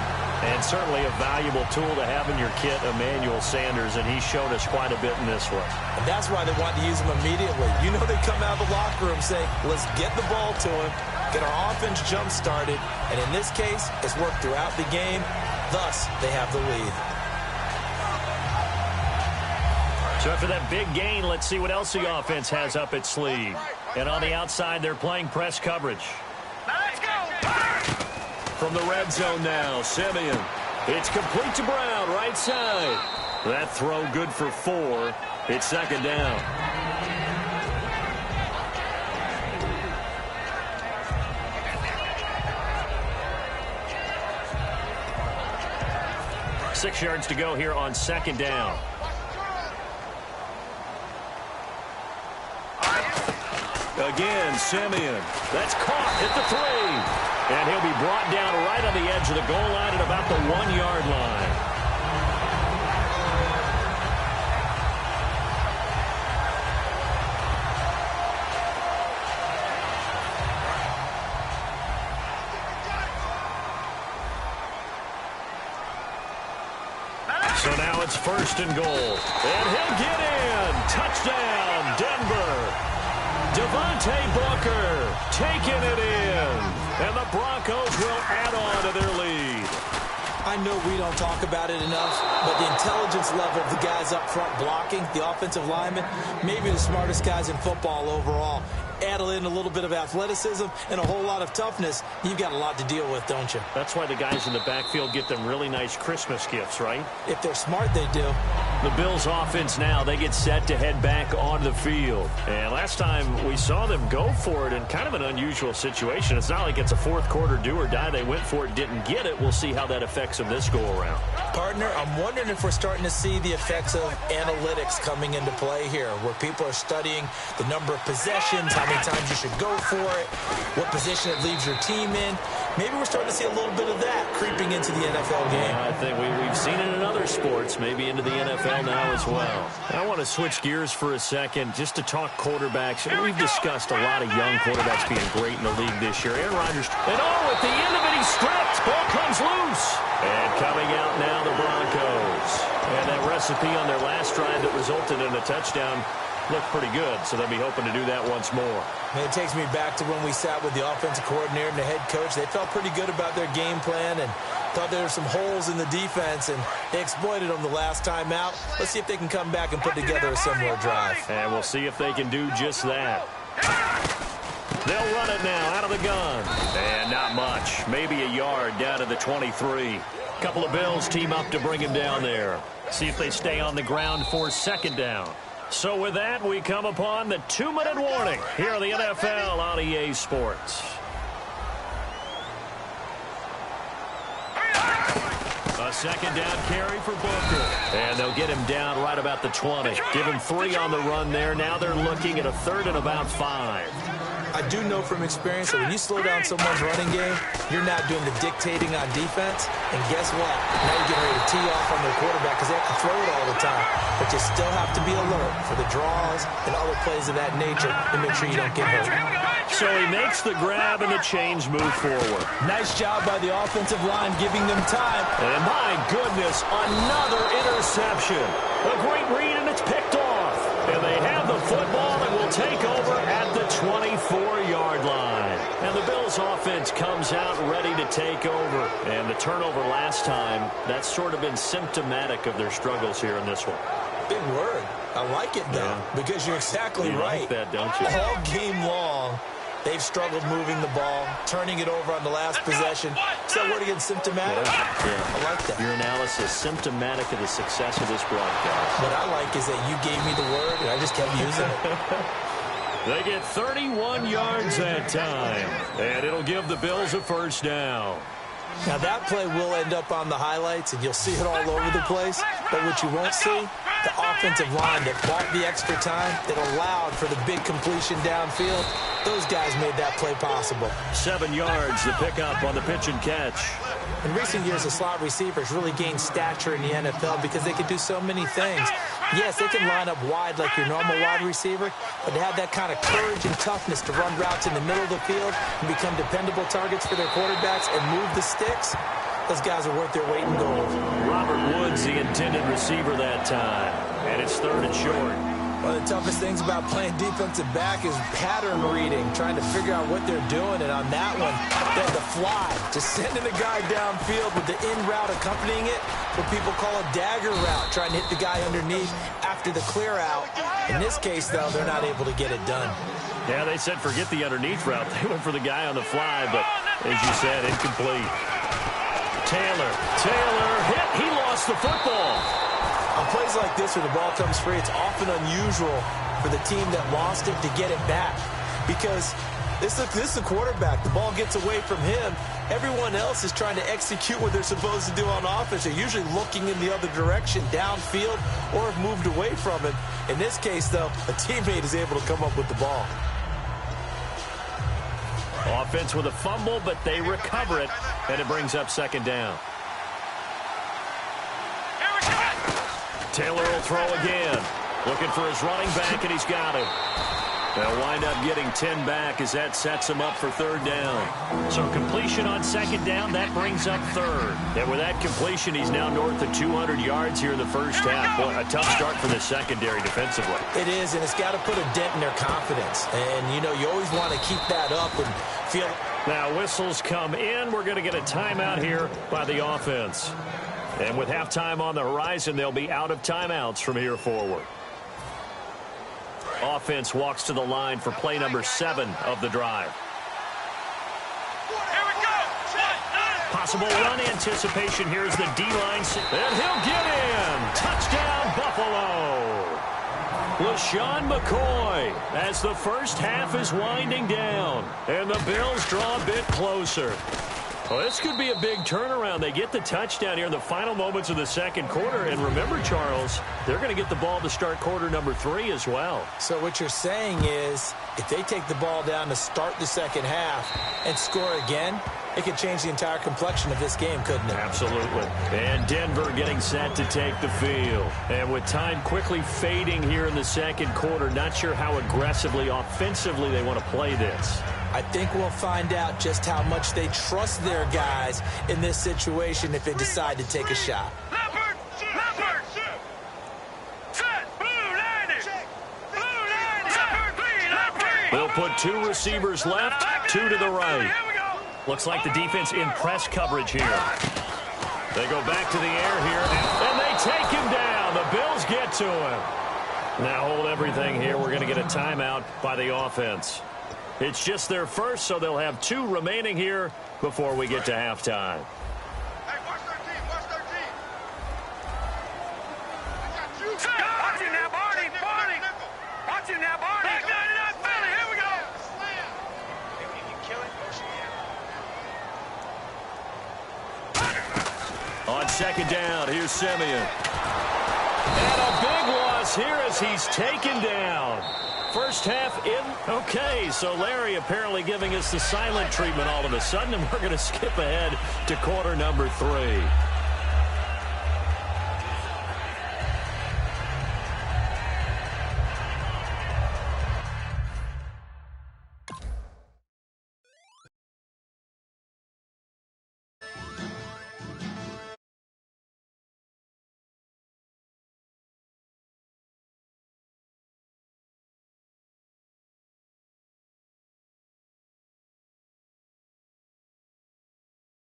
And certainly a valuable tool to have in your kit, Emmanuel Sanders, and he's shown us quite a bit in this one. And that's why they want to use him immediately. You know they come out of the locker room saying, let's get the ball to him, get our offense jump-started, and in this case, it's worked throughout the game. Thus, they have the lead. So after that big gain, let's see what else the offense has up its sleeve. And on the outside, they're playing press coverage. Let's go! From the red zone now, Simeon. It's complete to Brown, right side. That throw good for 4. It's second down. Six yards to go here on second down. Again, Simeon. That's caught at the 3. And he'll be brought down right on the edge of the goal line at about the 1-yard line. So now it's 1st and goal. And he'll get in. Touchdown, Denver. Devontae Booker taking it in. And the Broncos will add on to their lead. I know we don't talk about it enough, but the intelligence level of the guys up front blocking, the offensive linemen, maybe the smartest guys in football overall. Add in a little bit of athleticism and a whole lot of toughness, you've got a lot to deal with, don't you? That's why the guys in the backfield get them really nice Christmas gifts, right? If they're smart, they do. The Bills offense now, they get set to head back on the field. And last time we saw them go for it in kind of an unusual situation. It's not like it's a fourth quarter do or die. They went for it, didn't get it. We'll see how that affects them this go-around. Partner, I'm wondering if we're starting to see the effects of analytics coming into play here, where people are studying the number of possessions, how many times you should go for it, what position it leaves your team in. Maybe we're starting to see a little bit of that creeping into the NFL game. I think we've seen it in other sports, maybe into the NFL now as well. I want to switch gears for a second just to talk quarterbacks. We've discussed a lot of young quarterbacks being great in the league this year. Aaron Rodgers, and at the end of it, he's stripped. Ball comes loose. And coming out now, the Broncos. And that recipe on their last drive that resulted in a touchdown looked pretty good, so they'll be hoping to do that once more. And it takes me back to when we sat with the offensive coordinator and the head coach. They felt pretty good about their game plan and thought there were some holes in the defense, and they exploited them the last time out. Let's see if they can come back and put together a similar drive. And we'll see if they can do just that. They'll run it now out of the gun. And not much. Maybe a yard down to the 23. Couple of Bills team up to bring him down there. See if they stay on the ground for second down. So with that, we come upon the 2-minute warning here on the NFL on EA Sports. A second down carry for Booker. And they'll get him down right about the 20. Give him 3 on the run there. Now they're looking at a 3rd and about 5. I do know from experience that when you slow down someone's running game, you're not doing the dictating on defense. And guess what? Now you're getting ready to tee off on their quarterback because they have to throw it all the time. But you still have to be alert for the draws and other plays of that nature to make sure you don't get hurt. So he makes the grab and the chains move forward. Nice job by the offensive line giving them time. And my goodness, another interception. A great read, and it's picked off. And they have the football and will take over at the 24-yard line. And the Bills offense comes out ready to take over. And the turnover last time, that's sort of been symptomatic of their struggles here in this one. Big word. I like it, though, because you're exactly right. You like that, don't you? All game long, they've struggled moving the ball, turning it over on the last possession. Is that word again, symptomatic? Yeah. I like that. Your analysis, symptomatic of the success of this broadcast. What I like is that you gave me the word, and I just kept using it. They get 31 yards that time, and it'll give the Bills a 1st down. Now, that play will end up on the highlights, and you'll see it all over the place. But what you won't see, the offensive line that bought the extra time, that allowed for the big completion downfield, those guys made that play possible. 7 yards, the pickup on the pitch and catch. In recent years, the slot receivers really gained stature in the NFL because they could do so many things. Yes, they can line up wide like your normal wide receiver, but to have that kind of courage and toughness to run routes in the middle of the field and become dependable targets for their quarterbacks and move the sticks, those guys are worth their weight in gold. Robert Woods, the intended receiver that time, and it's 3rd and short. One of the toughest things about playing defensive back is pattern reading, trying to figure out what they're doing. And on that one, they had the fly, just sending the guy downfield with the in route accompanying it, what people call a dagger route, trying to hit the guy underneath after the clear out. In this case, though, they're not able to get it done. Yeah, they said forget the underneath route. They went for the guy on the fly, but as you said, incomplete. Taylor hit. He lost the football. On plays like this where the ball comes free, it's often unusual for the team that lost it to get it back because this is the quarterback. The ball gets away from him. Everyone else is trying to execute what they're supposed to do on offense. They're usually looking in the other direction, downfield, or have moved away from him. In this case, though, a teammate is able to come up with the ball. Offense with a fumble, but they recover it, and it brings up 2nd down. Taylor will throw again. Looking for his running back, and he's got him. They'll wind up getting 10 back as that sets him up for 3rd down. So completion on 2nd down, that brings up 3rd. And with that completion, he's now north of 200 yards here in the first half. Boy, a tough start for the secondary defensively. It is, and it's got to put a dent in their confidence. And, you know, you always want to keep that up and feel. Now whistles come in. We're going to get a timeout here by the offense. And with halftime on the horizon, they'll be out of timeouts from here forward. Offense walks to the line for play number 7 of the drive. Here we go. Possible run anticipation. Here's the D-line. And he'll get in. Touchdown, Buffalo. LaShawn McCoy as the first half is winding down. And the Bills draw a bit closer. Well, this could be a big turnaround. They get the touchdown here in the final moments of the second quarter. And remember, Charles, they're going to get the ball to start quarter number 3 as well. So what you're saying is if they take the ball down to start the second half and score again, it could change the entire complexion of this game, couldn't it? Absolutely. And Denver getting set to take the field. And with time quickly fading here in the second quarter, not sure how aggressively, offensively they want to play this. I think we'll find out just how much they trust their guys in this situation if they decide to take a shot. Leopard! Set! Blue 90! Leopard! They'll put 2 receivers left, 2 to the right. Looks like the defense in press coverage here. They go back to the air here, and they take him down. The Bills get to him. Now hold everything here. We're going to get a timeout by the offense. It's just their first, so they'll have 2 remaining here before we get to halftime. Hey, watch their team. Watch their team. I got you. Watching now, Barney. second down. Here's Simeon. And a big loss here as he's taken down. First half in. Okay, so Larry apparently giving us the silent treatment all of a sudden, and we're going to skip ahead to quarter number 3.